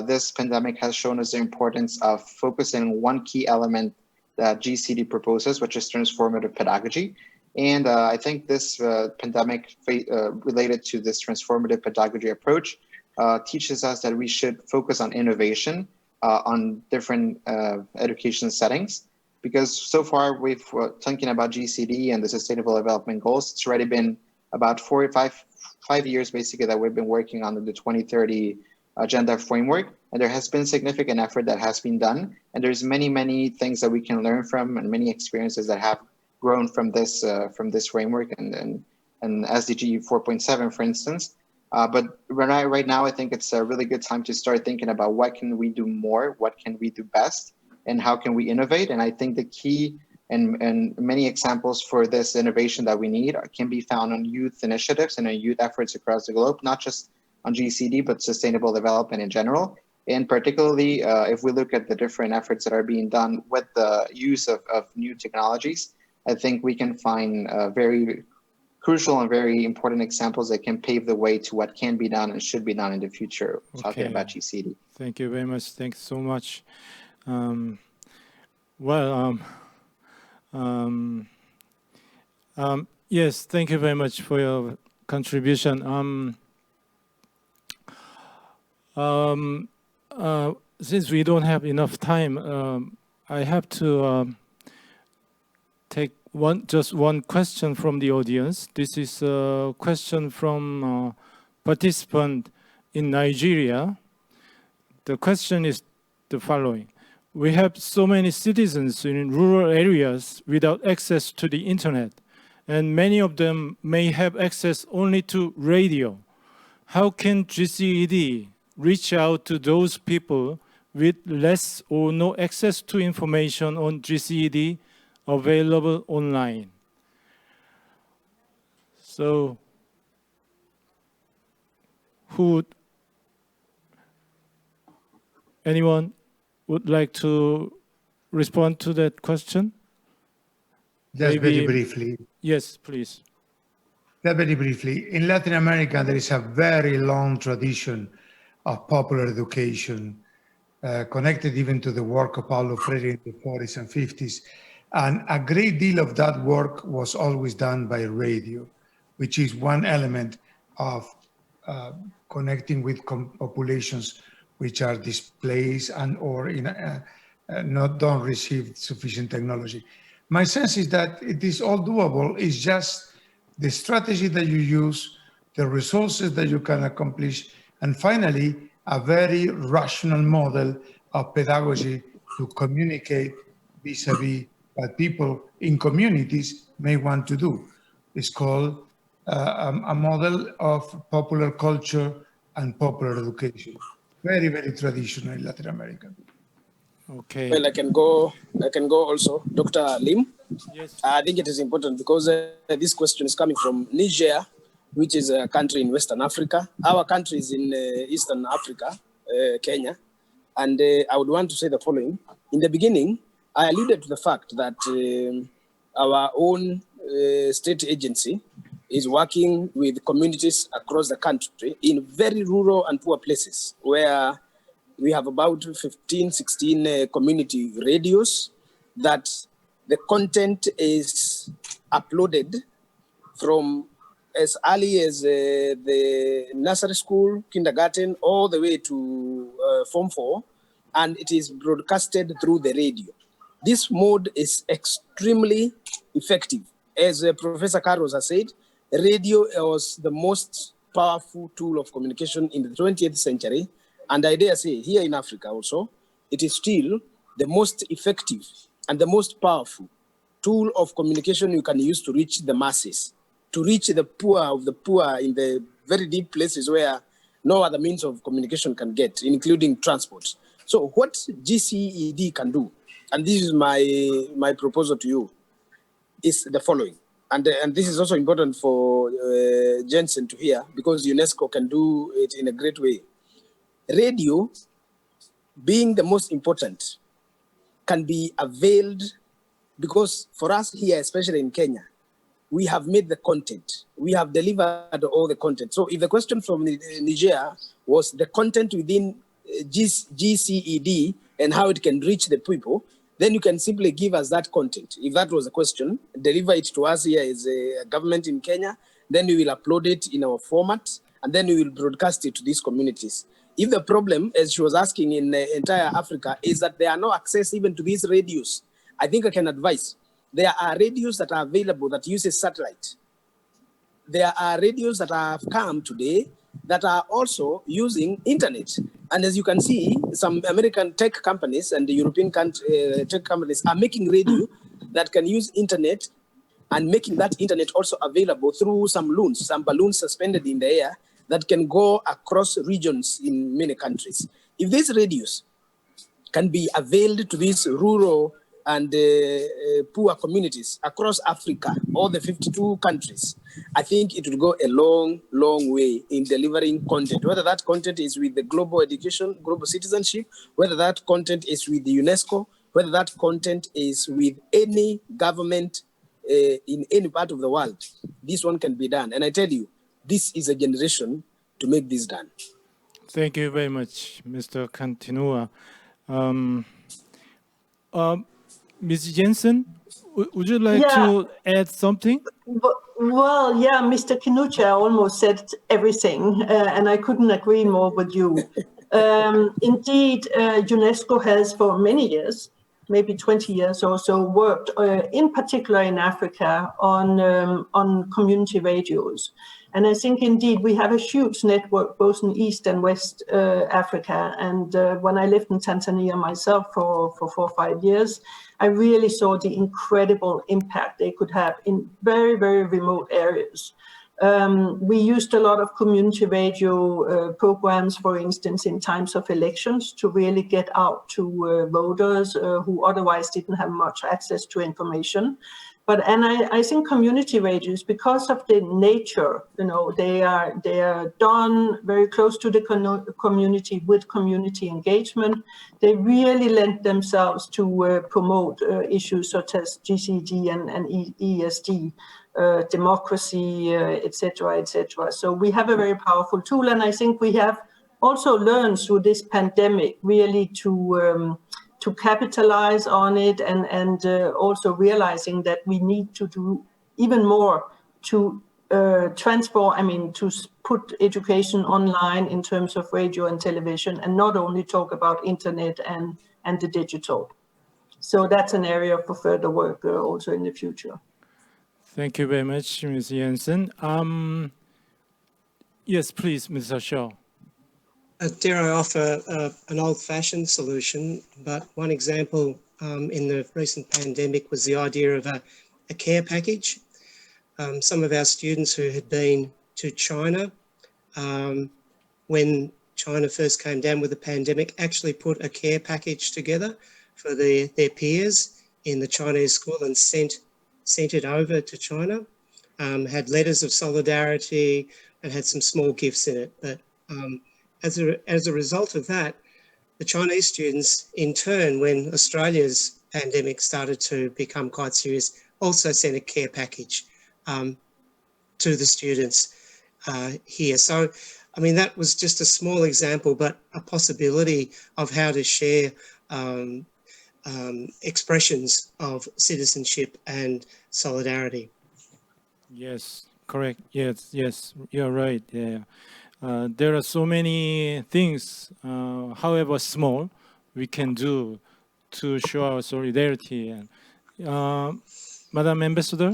this pandemic has shown us the importance of focusing on one key element that GCED proposes, which is transformative pedagogy. And I think this pandemic related to this transformative pedagogy approach teaches us that we should focus on innovation on different education settings. Because so far we've thinking about GCED and the Sustainable Development Goals. It's already been about 4 or 5 years basically that we've been working on the 2030 agenda framework, and there has been significant effort that has been done, and there's many things that we can learn from, and many experiences that have grown from this framework and SDG 4.7, for instance. But right now, I think it's a really good time to start thinking about what can we do more, what can we do best, and how can we innovate. And I think the key and many examples for this innovation that we need can be found on youth initiatives and on youth efforts across the globe, not just on GCED, but sustainable development in general. And particularly, if we look at the different efforts that are being done with the use of new technologies, I think we can find very crucial and very important examples that can pave the way to what can be done and should be done in the future, talking about GCED. Thank you very much. Thanks so much. Yes, thank you very much for your contribution. since we don't have enough time, I have to take just one question from the audience. This is a question from a participant in Nigeria. The question is the following. We have so many citizens in rural areas without access to the internet, and many of them may have access only to radio. How can GCED reach out to those people with less or no access to information on GCED available online? So, anyone would like to respond to that question? Just very briefly. Yes, please. Very briefly. In Latin America, there is a very long tradition of popular education, connected even to the work of Paulo Freire in the 40s and 50s. And a great deal of that work was always done by radio, which is one element of connecting with populations which are displaced and or don't receive sufficient technology. My sense is that it is all doable. It's just the strategy that you use, the resources that you can accomplish, and finally, a very rational model of pedagogy to communicate vis-a-vis what people in communities may want to do. It's called a model of popular culture and popular education. Very, very traditional in Latin America. Okay. Well, I can go also. Dr. Lim? Yes. I think it is important because this question is coming from Niger, which is a country in Western Africa. Our country is in Eastern Africa, Kenya. And I would want to say the following. In the beginning, I alluded to the fact that our own state agency is working with communities across the country in very rural and poor places where we have about 15, 16 community radios that the content is uploaded from as early as the nursery school, kindergarten, all the way to Form 4, and it is broadcasted through the radio. This mode is extremely effective. As Professor Carlos has said, radio was the most powerful tool of communication in the 20th century. And I dare say here in Africa also, it is still the most effective and the most powerful tool of communication you can use to reach the masses, to reach the poor of the poor in the very deep places where no other means of communication can get, including transport. So what GCED can do, and this is my proposal to you, is the following. And this is also important for JENSEN to hear, because UNESCO can do it in a great way. Radio, being the most important, can be availed because for us here, especially in Kenya, we have made the content. We have delivered all the content. So if the question from Niger was the content within GCED and how it can reach the people, then you can simply give us that content. If that was the question, deliver it to us here as a government in Kenya, then we will upload it in our format, and then we will broadcast it to these communities. If the problem, as she was asking in entire Africa, is that there are no access even to these radios, I think I can advise. There are radios that are available that uses satellite. There are radios that have come today that are also using internet. And as you can see, some American tech companies and the European tech companies are making radio that can use internet and making that internet also available through some balloons suspended in the air that can go across regions in many countries. If these radios can be availed to these rural and poor communities across Africa, all the 52 countries, I think it will go a long, long way in delivering content, whether that content is with the global education, global citizenship, whether that content is with the UNESCO, whether that content is with any government in any part of the world. This one can be done. And I tell you, this is a generation to make this done. Thank you very much, Mr. Cantinua. Ms. JENSEN, would you like to add something? Well, Mr. KINUTHIA almost said everything, and I couldn't agree more with you. Indeed, UNESCO has for many years, maybe 20 years or so, worked in particular in Africa on community radios. And I think indeed we have a huge network both in East and West Africa. And when I lived in Tanzania myself for 4 or 5 years, I really saw the incredible impact they could have in very, very remote areas. We used a lot of community radio programs, for instance, in times of elections to really get out to voters who otherwise didn't have much access to information. And I think community radios, because of the nature, you know, they are done very close to the community with community engagement. They really lend themselves to promote issues such as GCED and ESD. Democracy, etc., etc. So we have a very powerful tool, and I think we have also learned through this pandemic really to capitalize on it, and also realizing that we need to do even more to to put education online in terms of radio and television, and not only talk about internet and the digital. So that's an area for further work also in the future. Thank you very much, Ms. Jensen. Yes, please, Mr. Shaw. Dare I offer an old-fashioned solution, but one example in the recent pandemic was the idea of a care package. Some of our students who had been to China when China first came down with the pandemic actually put a care package together for their peers in the Chinese school and sent it over to China, had letters of solidarity and had some small gifts in it. But as a result of that, the Chinese students, in turn, when Australia's pandemic started to become quite serious, also sent a care package to the students here. So, I mean, that was just a small example, but a possibility of how to share expressions of citizenship and solidarity. Yes, correct. Yes, you're right. Yeah. There are so many things, however small, we can do to show our solidarity. Madam Ambassador,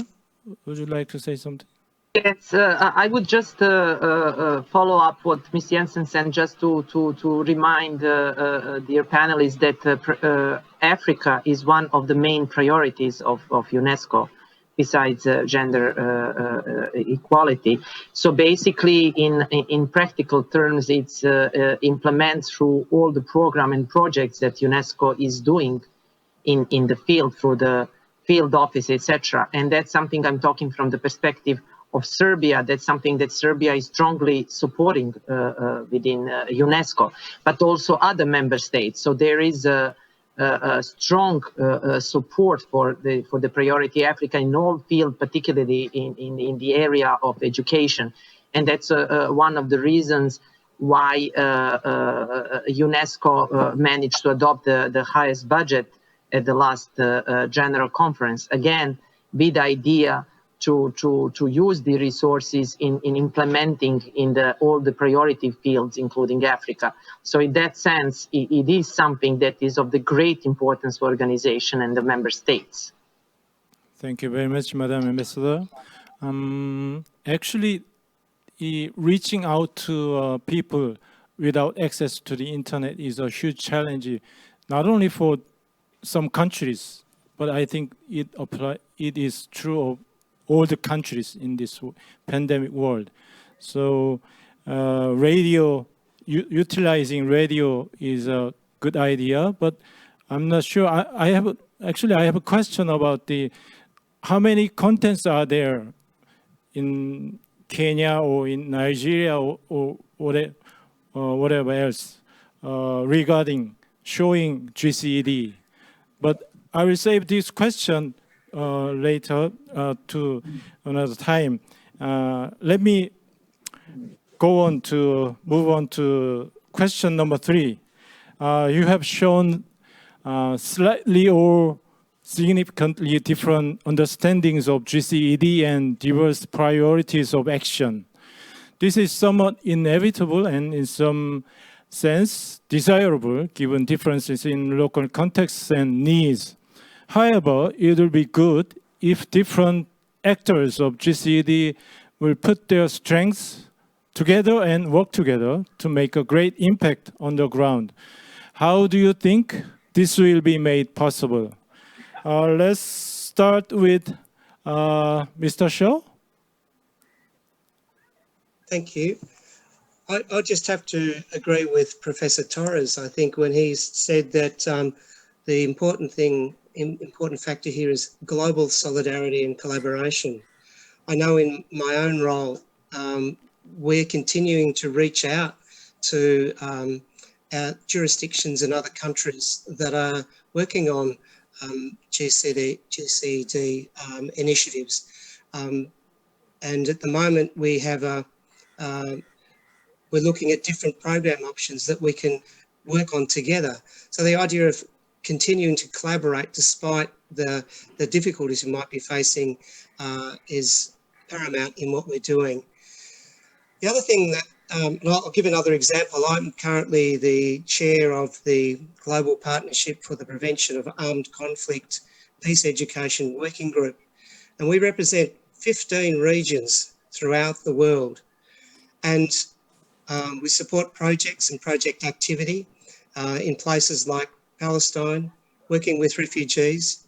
would you like to say something? Yes, I would just follow up what Ms. Jensen said, just to remind dear panelists that Africa is one of the main priorities of UNESCO, besides gender equality. So basically, in practical terms, it's implemented through all the program and projects that UNESCO is doing in the field, through the field office, etc. And that's something I'm talking from the perspective of Serbia. That's something that Serbia is strongly supporting within UNESCO, but also other member states. So there is a strong support for the priority Africa in all fields, particularly in the area of education. And that's one of the reasons why UNESCO managed to adopt the highest budget at the last General Conference. Again, with the idea to use the resources in implementing in all the priority fields, including Africa. So in that sense, it is something that is of the great importance for organization and the member states. Thank you very much, Madam Ambassador. Actually, reaching out to people without access to the internet is a huge challenge, not only for some countries, but I think it is true of all the countries in this pandemic world. So utilizing radio is a good idea, but I'm not sure. I have a question about how many contents are there in Kenya or in Nigeria or whatever else regarding showing GCED. But I will save this question later to another time. Let me move on to question number 3. You have shown slightly or significantly different understandings of GCED and diverse priorities of action. This is somewhat inevitable, and in some sense desirable given differences in local contexts and needs. However, it will be good if different actors of GCED will put their strengths together and work together to make a great impact on the ground. How do you think this will be made possible? Let's start with Mr. Shaw. Thank you. I just have to agree with Professor Torres. I think when he said that the important factor here is global solidarity and collaboration. I know in my own role, we're continuing to reach out to our jurisdictions in other countries that are working on GCED initiatives. And at the moment we have we're looking at different program options that we can work on together. So the idea of continuing to collaborate despite the difficulties we might be facing is paramount in what we're doing. The other thing that, and I'll give another example, I'm currently the chair of the Global Partnership for the Prevention of Armed Conflict Peace Education Working Group, and we represent 15 regions throughout the world. And we support projects and project activity in places like Palestine, working with refugees,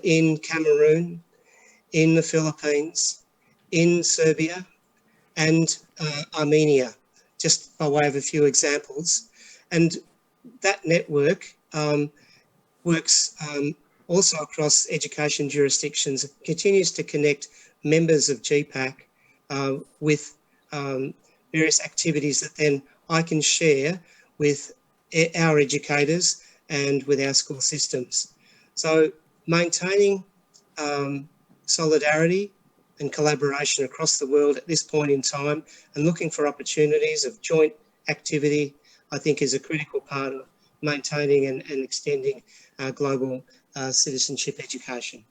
in Cameroon, in the Philippines, in Serbia, and Armenia, just by way of a few examples. And that network works also across education jurisdictions, continues to connect members of GPAC with various activities that then I can share with our educators and with our school systems. So maintaining solidarity and collaboration across the world at this point in time and looking for opportunities of joint activity, I think is a critical part of maintaining and extending global citizenship education.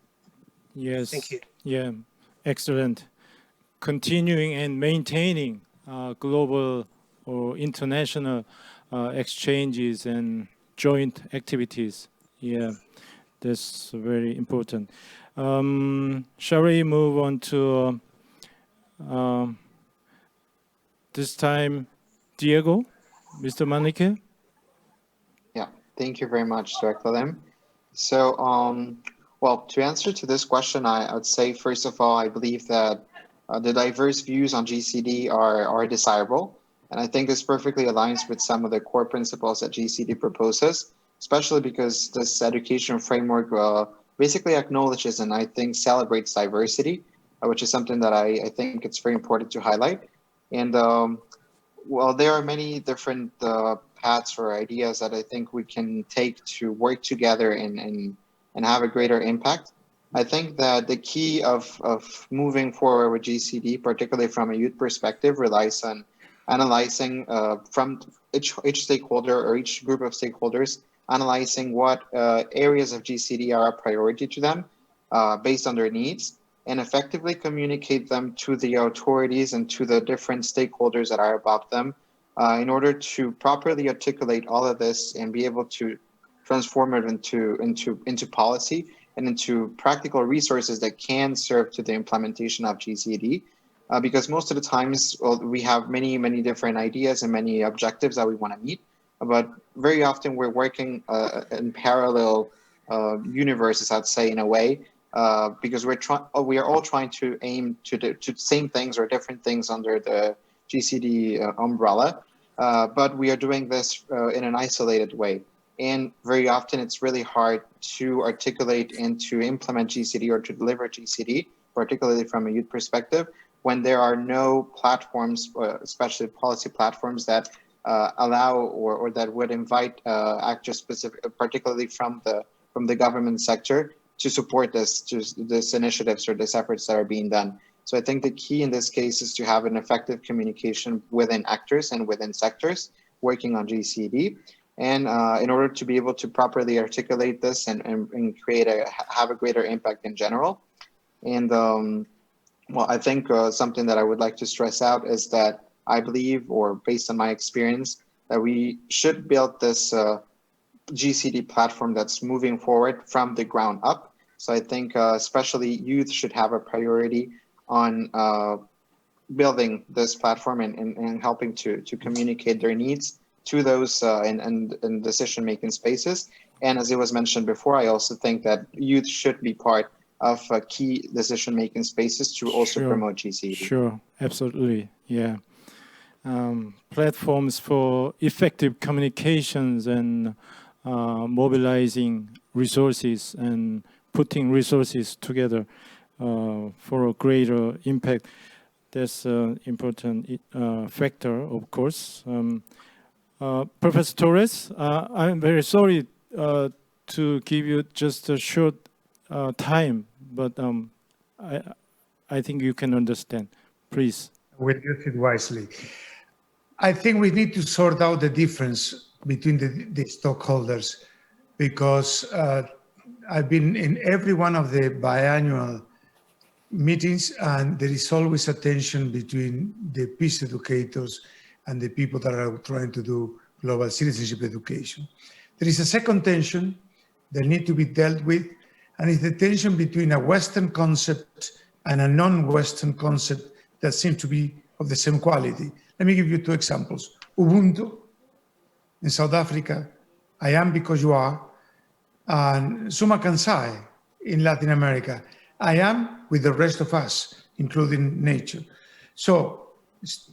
Yes. Thank you. Yeah, excellent. Continuing and maintaining global or international exchanges and joint activities. Yeah, that's very important. Shall we move on to this time, Diego, Mr. MANRIQUE? Yeah, thank you very much, Director Lim. So, well, to answer to this question, I would say, first of all, I believe that the diverse views on GCED are desirable. And I think this perfectly aligns with some of the core principles that GCED proposes, especially because this education framework basically acknowledges and I think celebrates diversity, which is something that I think it's very important to highlight. And well, there are many different paths or ideas that I think we can take to work together and have a greater impact. I think that the key of moving forward with GCED, particularly from a youth perspective, relies on analyzing from each stakeholder or each group of stakeholders, analyzing what areas of GCED are a priority to them based on their needs, and effectively communicate them to the authorities and to the different stakeholders that are above them in order to properly articulate all of this and be able to transform it into policy and into practical resources that can serve to the implementation of GCED. Because most of the times, well, we have many different ideas and many objectives that we want to meet, but very often we're working in parallel universes, I'd say, in a way, because we are all trying to aim to the same things or different things under the GCED umbrella, but we are doing this in an isolated way. And very often it's really hard to articulate and to implement GCED or to deliver GCED, particularly from a youth perspective, when there are no platforms, especially policy platforms that allow or that would invite actors specific, particularly from the government sector, to support this initiatives or these efforts that are being done. So I think the key in this case is to have an effective communication within actors and within sectors working on GCED. And in order to be able to properly articulate this and have a greater impact in general. And well, I think something that I would like to stress out is that I believe, or based on my experience, that we should build this GCD platform that's moving forward from the ground up. So I think especially youth should have a priority on building this platform and helping to communicate their needs to those in decision-making spaces. And as it was mentioned before, I also think that youth should be part of key decision-making spaces to also promote GCD. Sure, absolutely, yeah. Platforms for effective communications and mobilizing resources and putting resources together for a greater impact. That's an important factor, of course. Professor Torres, I'm very sorry to give you just a short time, but I think you can understand. Please. We'll use it wisely. I think we need to sort out the difference between the stockholders, because I've been in every one of the biannual meetings, and there is always a tension between the peace educators and the people that are trying to do global citizenship education. There is a second tension that needs to be dealt with, and it's the tension between a Western concept and a non-Western concept that seem to be of the same quality. Let me give you two examples. Ubuntu in South Africa, I am because you are, and Summa Kansai in Latin America, I am with the rest of us, including nature. So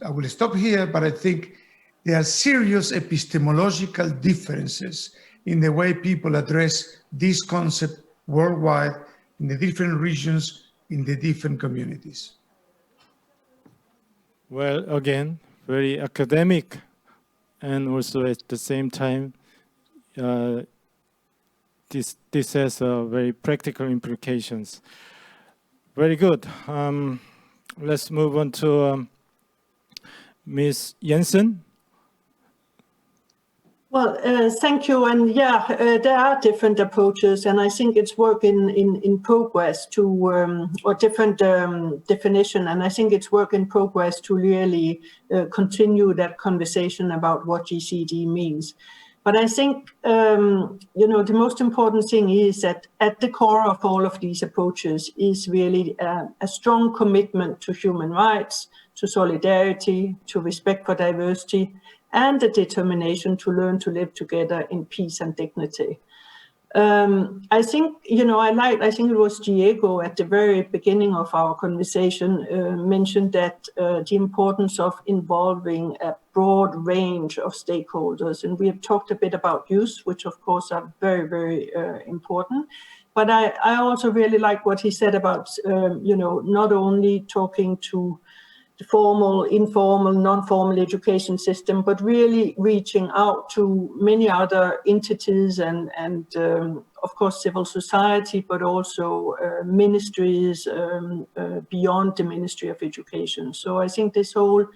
I will stop here, but I think there are serious epistemological differences in the way people address this concept worldwide, in the different regions, in the different communities. Well, again, very academic, and also at the same time, this has very practical implications. Very good. Let's move on to Ms. JENSEN. Well, thank you. And yeah, there are different approaches, and I think it's work in progress to, or different definition. And I think it's work in progress to really continue that conversation about what GCD means. But I think, you know, the most important thing is that at the core of all of these approaches is really a strong commitment to human rights, to solidarity, to respect for diversity, and the determination to learn to live together in peace and dignity. I think, you know, I think it was Diego at the very beginning of our conversation mentioned that the importance of involving a broad range of stakeholders. And we have talked a bit about youth, which of course are very, very important. But I also really like what he said about, you know, not only talking to the formal, informal, non-formal education system, but really reaching out to many other entities and of course, civil society, but also ministries beyond the Ministry of Education. So I think this whole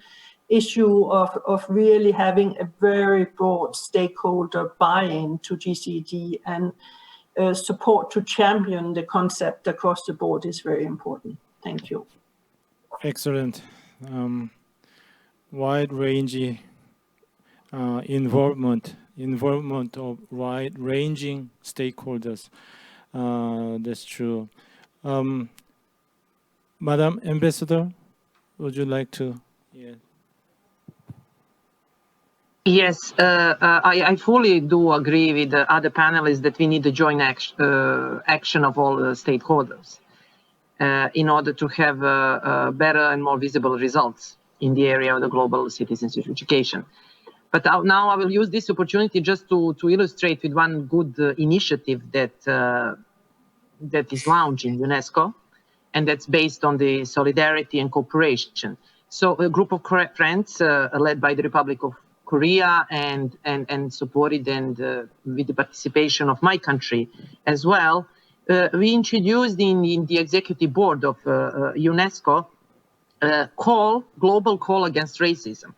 issue of really having a very broad stakeholder buy-in to GCD and support to champion the concept across the board is very important. Thank you. Excellent. Wide-ranging involvement of wide-ranging stakeholders. That's true. Madam Ambassador, would you like to? Yeah. Yes, I fully do agree with the other panelists that we need a joint action of all the stakeholders in order to have better and more visible results in the area of the global citizenship education. But now I will use this opportunity just to illustrate with one good initiative that is launched in UNESCO, and that's based on the solidarity and cooperation. So a group of friends led by the Republic of Korea and supported and with the participation of my country as well, we introduced in the executive board of UNESCO global call against racism.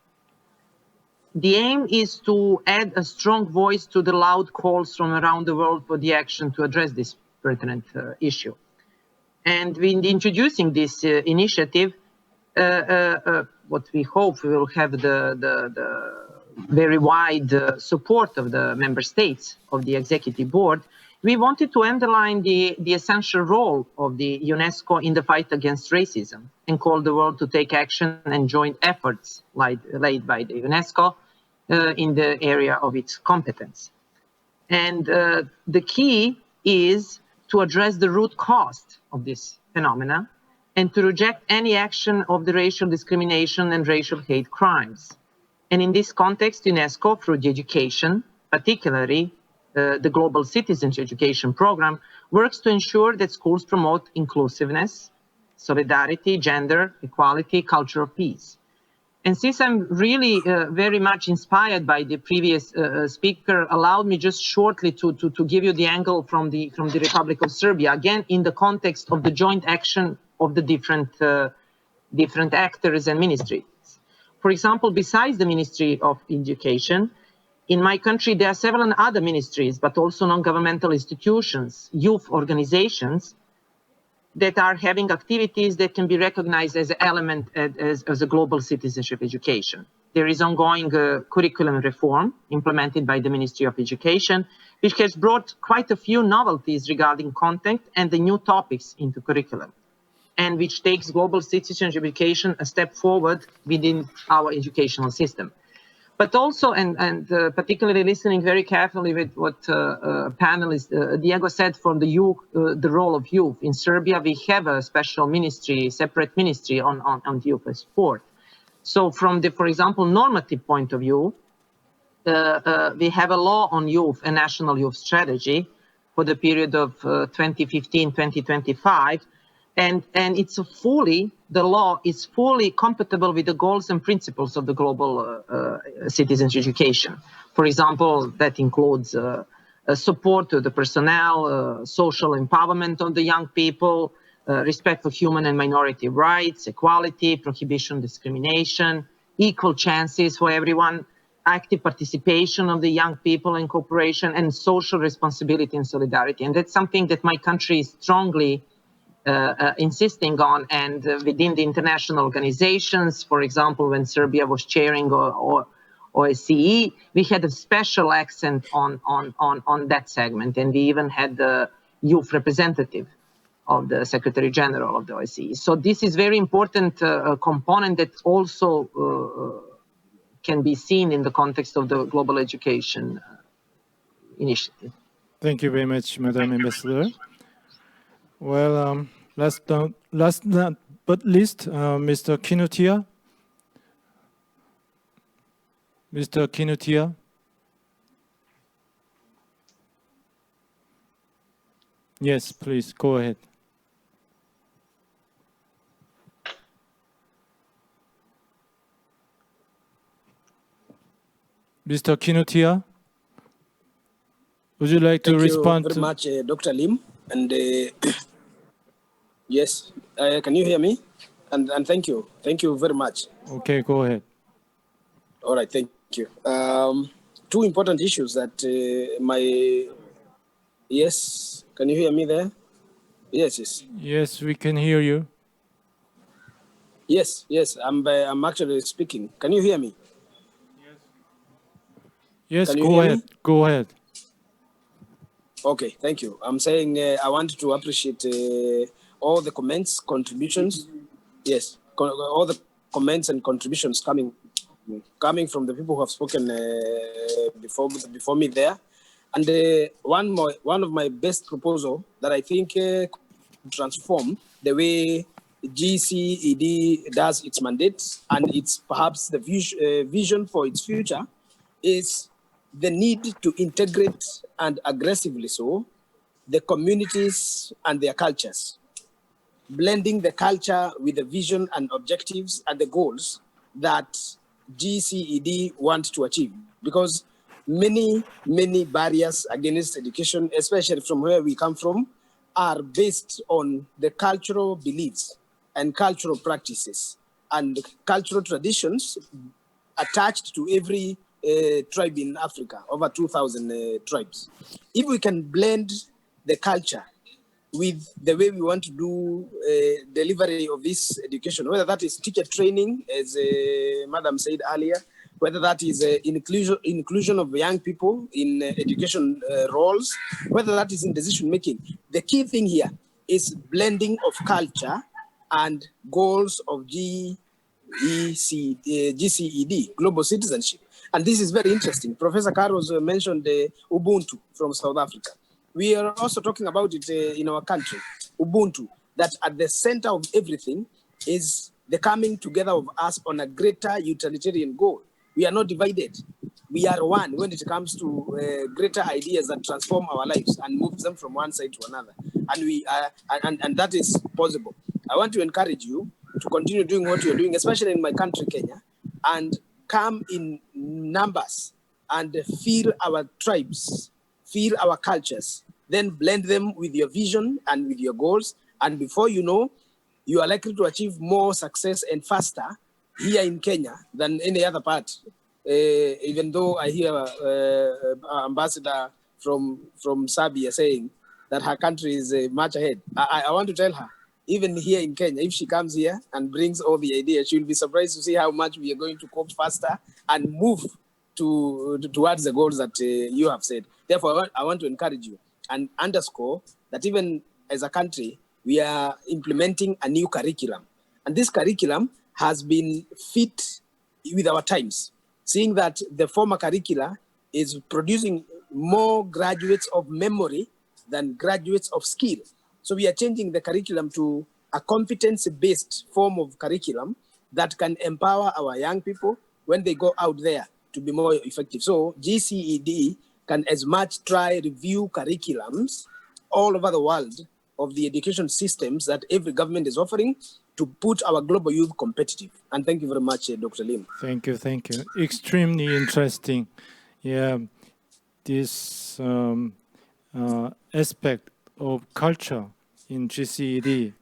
The aim is to add a strong voice to the loud calls from around the world for the action to address this pertinent issue. And in introducing this initiative, what we hope we will have the very wide support of the member states of the executive board, we wanted to underline the essential role of the UNESCO in the fight against racism and call the world to take action and joint efforts led by the UNESCO in the area of its competence. And the key is to address the root cause of this phenomena and to reject any action of the racial discrimination and racial hate crimes. And in this context, UNESCO, through the education, particularly the Global Citizenship Education Program, works to ensure that schools promote inclusiveness, solidarity, gender equality, culture of peace. And since I'm really very much inspired by the previous speaker, allowed me just shortly to give you the angle from the Republic of Serbia, again, in the context of the joint action of the different actors and ministries. For example, besides the Ministry of Education, in my country, there are several other ministries, but also non-governmental institutions, youth organizations, that are having activities that can be recognized as an element as a global citizenship education. There is ongoing curriculum reform implemented by the Ministry of Education, which has brought quite a few novelties regarding content and the new topics into curriculum, and which takes global citizenship education a step forward within our educational system. But also, and particularly listening very carefully with what panelist Diego said from the youth, the role of youth. In Serbia, we have a special ministry, separate ministry on youth sport. So from the, for example, normative point of view, we have a law on youth, a national youth strategy for the period of 2015-2025. And it's the law is fully compatible with the goals and principles of the global citizenship education. For example, that includes support to the personnel, social empowerment of the young people, respect for human and minority rights, equality, prohibition of discrimination, equal chances for everyone, active participation of the young people in cooperation, and social responsibility and solidarity. And that's something that my country is strongly insisting on, and within the international organizations, for example, when Serbia was chairing OSCE, we had a special accent on that segment, and we even had the youth representative of the Secretary General of the OSCE. So this is very important component that also can be seen in the context of the global education initiative. Thank you very much, Madam Ambassador. Well, last not but least, Mr. KINUTHIA. Mr. KINUTHIA. Yes, please, go ahead. Mr. KINUTHIA, would you like to respond? Thank you very much, Dr. Lim. And yes, can you hear me? And thank you. Thank you very much. Okay, go ahead. All right, thank you. Two important issues that yes, can you hear me there? Yes. Yes, we can hear you. Yes, I'm actually speaking. Can you hear me? Yes, go ahead. Go ahead. Okay, thank you. I'm saying I want to appreciate all the comments, contributions. Yes, all the comments and contributions coming from the people who have spoken before me there. And one of my best proposal that I think could transform the way GCED does its mandate, and it's perhaps the vision for its future, is the need to integrate, and aggressively so, the communities and their cultures, blending the culture with the vision and objectives and the goals that GCED want to achieve. Because many barriers against education, especially from where we come from, are based on the cultural beliefs and cultural practices and cultural traditions attached to every tribe in Africa, over 2,000 tribes. If we can blend the culture with the way we want to do delivery of this education, whether that is teacher training, as Madam said earlier, whether that is inclusion of young people in education roles, whether that is in decision making. The key thing here is blending of culture and goals of GCED, global citizenship. And this is very interesting. Professor Carlos mentioned Ubuntu from South Africa. We are also talking about it in our country, Ubuntu, that at the center of everything is the coming together of us on a greater utilitarian goal. We are not divided. We are one when it comes to greater ideas that transform our lives and move them from one side to another. And we and that is possible. I want to encourage you to continue doing what you're doing, especially in my country, Kenya, and come in numbers and feel our tribes, feel our cultures, then blend them with your vision and with your goals. And before you know, you are likely to achieve more success and faster here in Kenya than any other part. Even though I hear Ambassador from Serbia saying that her country is much ahead. I want to tell her, even here in Kenya, if she comes here and brings all the ideas, she'll be surprised to see how much we are going to cope faster and move towards the goals that you have said. Therefore, I want to encourage you and underscore that even as a country, we are implementing a new curriculum. And this curriculum has been fit with our times, seeing that the former curricula is producing more graduates of memory than graduates of skill. So we are changing the curriculum to a competency-based form of curriculum that can empower our young people when they go out there to be more effective. So GCED can as much try review curriculums all over the world of the education systems that every government is offering to put our global youth competitive. And thank you very much, Dr. Lim. Thank you. Extremely interesting. Yeah, this aspect of culture in GCED.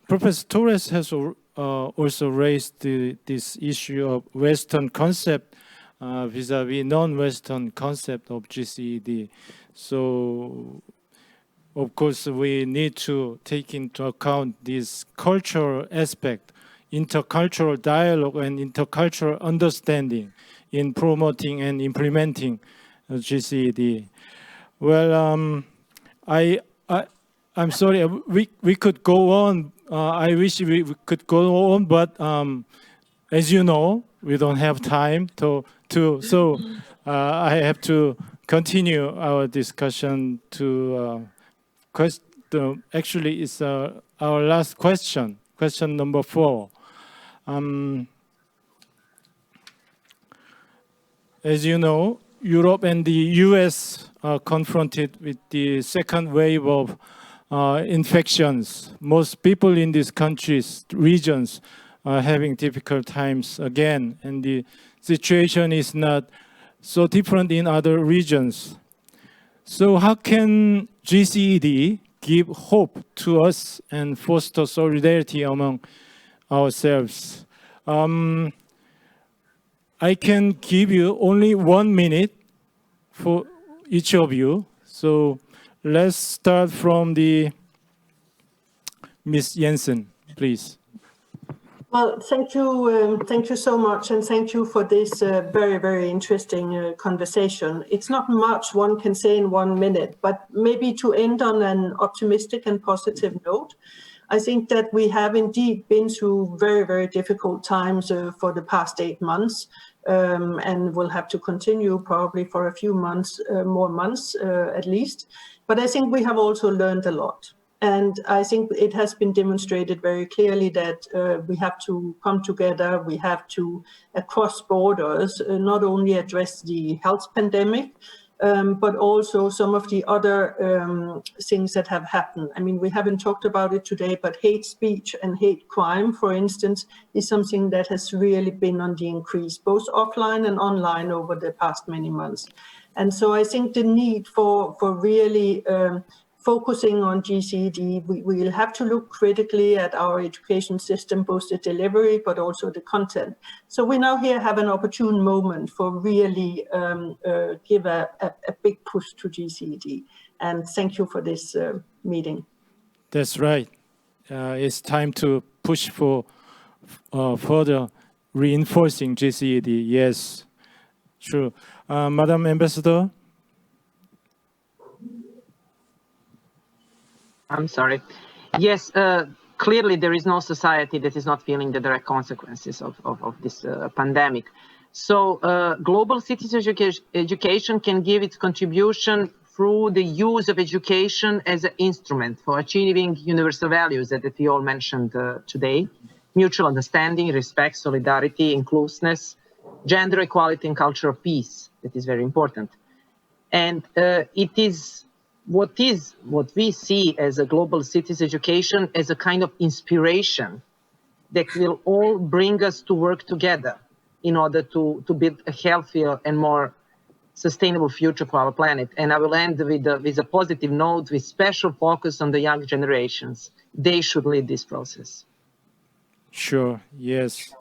Professor Torres has also raised this issue of Western concept vis-a-vis non-Western concept of GCED. So, of course, we need to take into account this cultural aspect, intercultural dialogue and intercultural understanding in promoting and implementing GCED. Well, I'm sorry, we could go on. I wish we could go on, but as you know, we don't have time so I have to continue our discussion to actually it's our last question number 4. As you know, Europe and the US are confronted with the second wave of infections. Most people in these countries, regions, are having difficult times again, and the situation is not so different in other regions. So how can GCED give hope to us and foster solidarity among ourselves? I can give you only 1 minute for each of you. So let's start from the Ms. Jensen, please. Well, thank you so much, and thank you for this very, very interesting conversation. It's not much one can say in 1 minute, but maybe to end on an optimistic and positive note, I think that we have indeed been through very, very difficult times for the past 8 months, and will have to continue probably for a few months, more months at least. But I think we have also learned a lot. And I think it has been demonstrated very clearly that we have to come together, we have to, across borders, not only address the health pandemic, but also some of the other things that have happened. I mean, we haven't talked about it today, but hate speech and hate crime, for instance, is something that has really been on the increase, both offline and online over the past many months. And so I think the need for really focusing on GCED, we will have to look critically at our education system, both the delivery, but also the content. So we now here have an opportune moment for really give a big push to GCED. And thank you for this meeting. That's right. It's time to push for further reinforcing GCED. Yes, true. Madam Ambassador? I'm sorry. Yes, clearly there is no society that is not feeling the direct consequences of this pandemic. So global citizenship education can give its contribution through the use of education as an instrument for achieving universal values that we all mentioned today: mutual understanding, respect, solidarity, inclusiveness, gender equality, and culture of peace. That is very important. And it is what we see as a global citizen education as a kind of inspiration that will all bring us to work together in order to build a healthier and more sustainable future for our planet. And I will end with a positive note, with special focus on the young generations. They should lead this process. Sure, yes,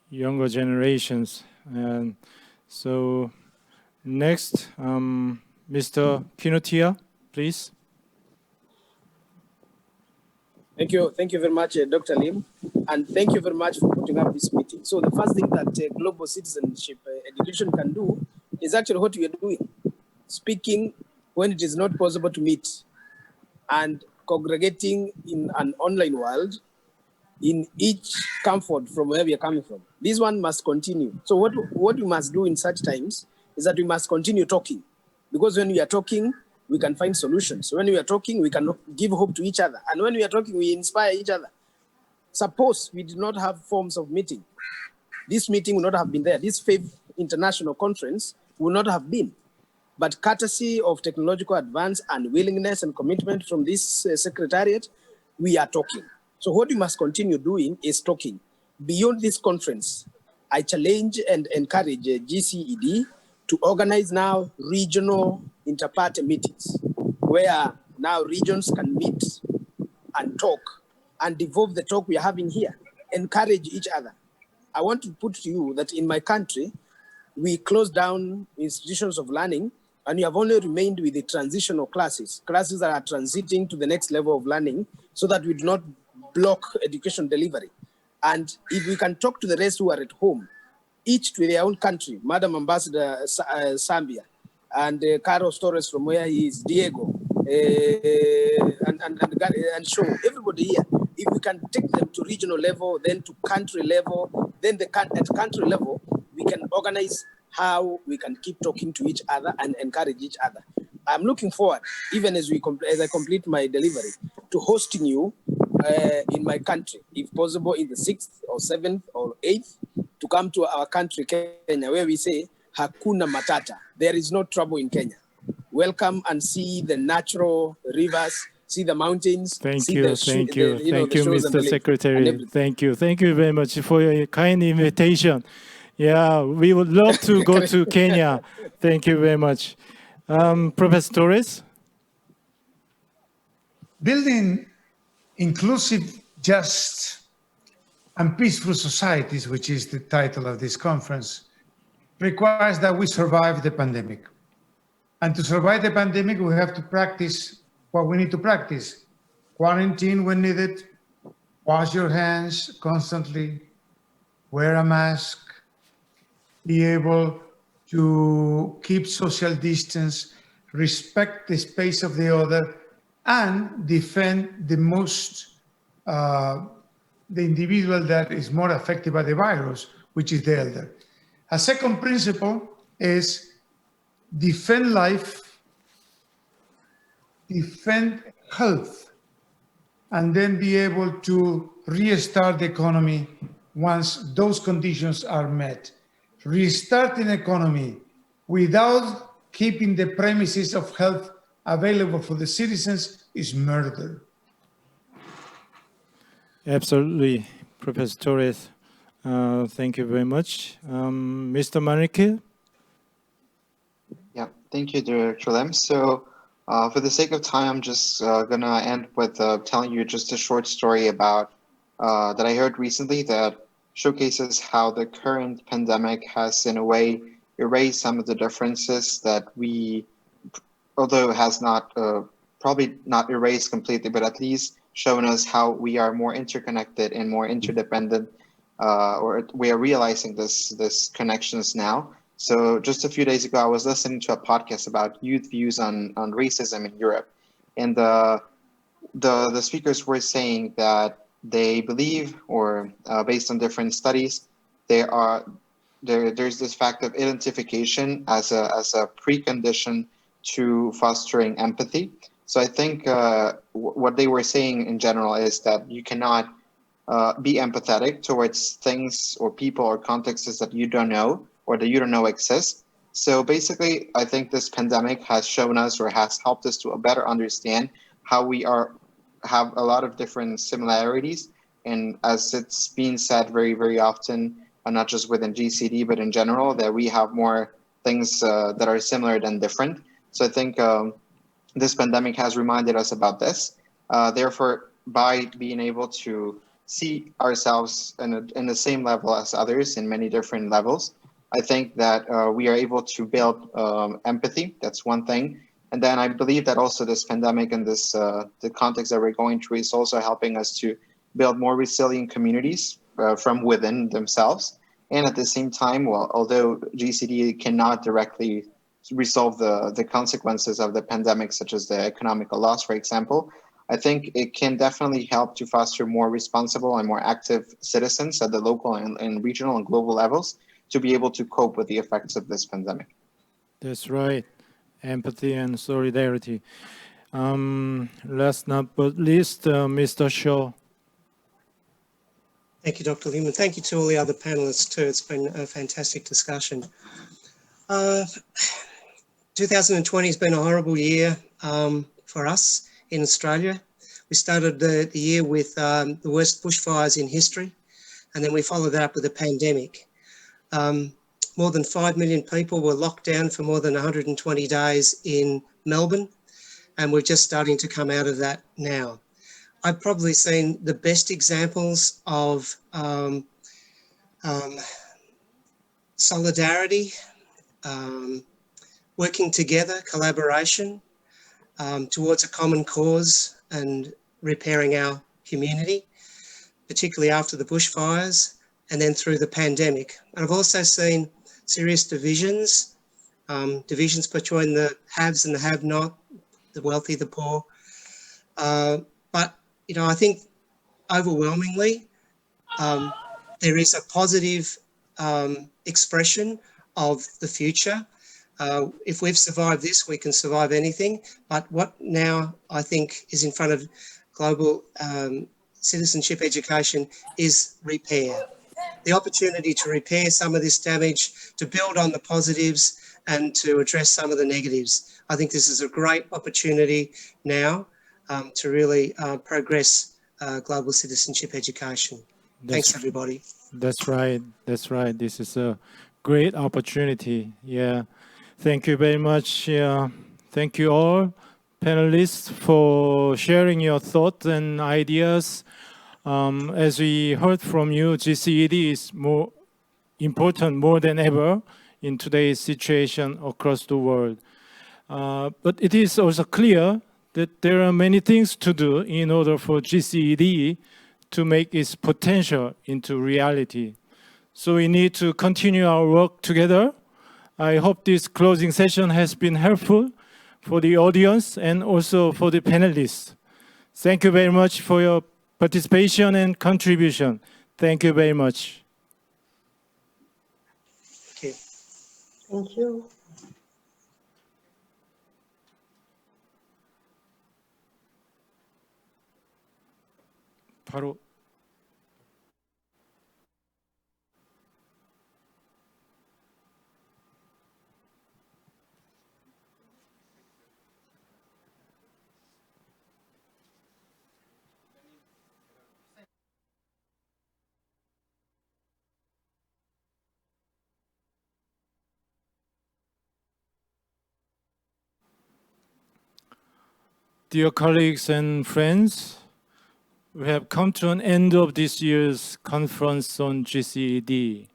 younger generations. And so next, Mr. KINUTHIA, please. Thank you very much, Dr. Lim, and thank you very much for putting up this meeting. So the first thing that global citizenship education can do is actually what we are doing: speaking when it is not possible to meet, and congregating in an online world in each comfort from where we are coming from. This one must continue. So what we must do in such times is that we must continue talking, because when we are talking, we can find solutions. When we are talking, we can give hope to each other. And when we are talking, we inspire each other. Suppose we did not have forms of meeting, this meeting would not have been there. This 5th international conference would not have been. But courtesy of technological advance and willingness and commitment from this secretariat, we are talking. So what we must continue doing is talking. Beyond this conference, I challenge and encourage GCED to organize now regional inter-party meetings, where now regions can meet and talk and devolve the talk we are having here, encourage each other. I want to put to you that in my country, we closed down institutions of learning, and we have only remained with the transitional classes that are transiting to the next level of learning, so that we do not block education delivery. And if we can talk to the rest who are at home, each to their own country, Madam Ambassador Zambia, and Carlos Torres from where he is, Diego, and show everybody here. If we can take them to regional level, then to country level, then at country level, we can organize how we can keep talking to each other and encourage each other. I'm looking forward, even as I complete my delivery, to hosting you in my country, if possible, in the 6th or 7th or 8th, to come to our country, Kenya, where we say, Hakuna Matata. There is no trouble in Kenya. Welcome and see the natural rivers, see the mountains. Thank you, Mr. Secretary. Thank you very much for your kind invitation. Yeah, we would love to go to Kenya. Thank you very much. Professor Torres? Building inclusive, just, and peaceful societies, which is the title of this conference, requires that we survive the pandemic. And to survive the pandemic, we have to practice what we need to practice. Quarantine when needed, wash your hands constantly, wear a mask, be able to keep social distance, respect the space of the other, and defend the individual that is more affected by the virus, which is the elder. A second principle is defend life, defend health, and then be able to restart the economy once those conditions are met. Restarting economy without keeping the premises of health available for the citizens is murder. Absolutely, Professor Torres. Thank you very much. Mr. MANRIQUE? Yeah, thank you, Director Lem. So for the sake of time, I'm just going to end with telling you just a short story about that I heard recently that showcases how the current pandemic has, in a way, erased some of the differences that we, although it has not, probably not erased completely, but at least shown us how we are more interconnected and more interdependent or we are realizing this connections now. So just a few days ago, I was listening to a podcast about youth views on racism in Europe, and the speakers were saying that they believe, or based on different studies, there's this fact of identification as a precondition to fostering empathy. So I think what they were saying in general is that you cannot be empathetic towards things or people or contexts that you don't know or that you don't know exist. So basically, I think this pandemic has shown us or has helped us to better understand how we have a lot of different similarities. And as it's been said very, very often, not just within GCED, but in general, that we have more things that are similar than different. So I think this pandemic has reminded us about this. Therefore, by being able to see ourselves in the same level as others in many different levels, I think that we are able to build empathy. That's one thing. And then I believe that also this pandemic and this the context that we're going through is also helping us to build more resilient communities from within themselves. And at the same time, well, although GCED cannot directly resolve the consequences of the pandemic, such as the economical loss, for example, I think it can definitely help to foster more responsible and more active citizens at the local and regional and global levels to be able to cope with the effects of this pandemic. That's right. Empathy and solidarity. Last not but least, Mr. Shaw. Thank you, Dr. Lim, and thank you to all the other panelists too. It's been a fantastic discussion. 2020 has been a horrible year for us in Australia. We started the year with the worst bushfires in history, and then we followed that up with a pandemic. More than 5 million people were locked down for more than 120 days in Melbourne, and we're just starting to come out of that now. I've probably seen the best examples of solidarity, working together, collaboration towards a common cause and repairing our community, particularly after the bushfires and then through the pandemic. And I've also seen serious divisions, divisions between the haves and the have-not, the wealthy, the poor. But, you know, I think overwhelmingly there is a positive expression of the future. If we've survived this, we can survive anything. But what now I think is in front of global citizenship education is repair. The opportunity to repair some of this damage, to build on the positives and to address some of the negatives. I think this is a great opportunity now to really progress global citizenship education. Thanks, everybody. That's right. That's right. This is a great opportunity. Yeah. Thank you very much. Yeah. Thank you all panelists for sharing your thoughts and ideas. As we heard from you, GCED is more important more than ever in today's situation across the world. But it is also clear that there are many things to do in order for GCED to make its potential into reality. So we need to continue our work together. I hope this closing session has been helpful for the audience and also for the panelists. Thank you very much for your participation and contribution. Thank you very much. Thank you. Thank you. 바로 Dear colleagues and friends, we have come to an end of this year's conference on GCED.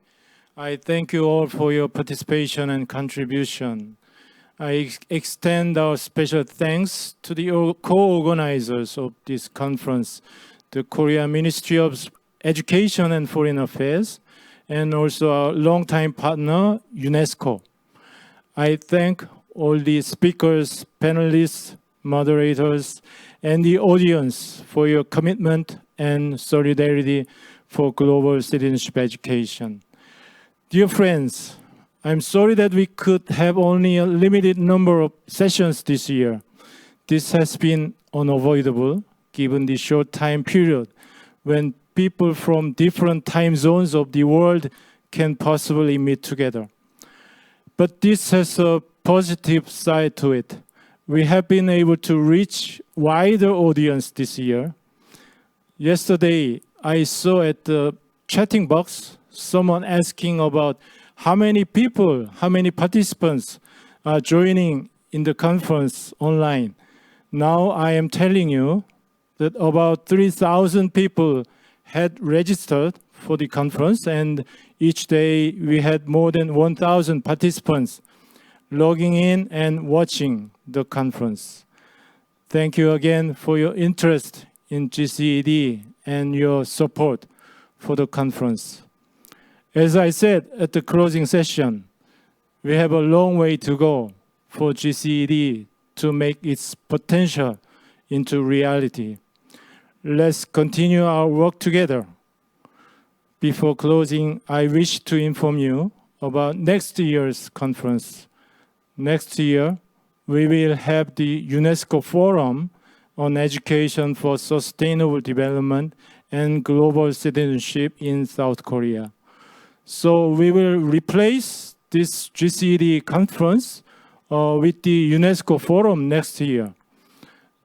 I thank you all for your participation and contribution. I extend our special thanks to the co-organizers of this conference, the Korea Ministry of Education and Foreign Affairs, and also our longtime partner, UNESCO. I thank all the speakers, panelists, moderators, and the audience for your commitment and solidarity for global citizenship education. Dear friends, I'm sorry that we could have only a limited number of sessions this year. This has been unavoidable given the short time period when people from different time zones of the world can possibly meet together. But this has a positive side to it. We have been able to reach wider audience this year. Yesterday, I saw at the chatting box someone asking about how many people, how many participants are joining in the conference online. Now I am telling you that about 3,000 people had registered for the conference, and each day we had more than 1,000 participants logging in and watching the conference. Thank you again for your interest in GCED and your support for the conference. As I said at the closing session, we have a long way to go for GCED to make its potential into reality. Let's continue our work together. Before closing, I wish to inform you about next year's conference. Next year, we will have the UNESCO Forum on Education for Sustainable Development and Global Citizenship in South Korea. So we will replace this GCED conference with the UNESCO Forum next year.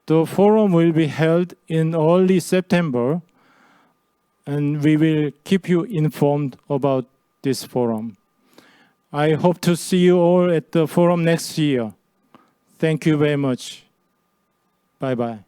The forum will be held in early September, and we will keep you informed about this forum. I hope to see you all at the forum next year. Thank you very much. Bye-bye.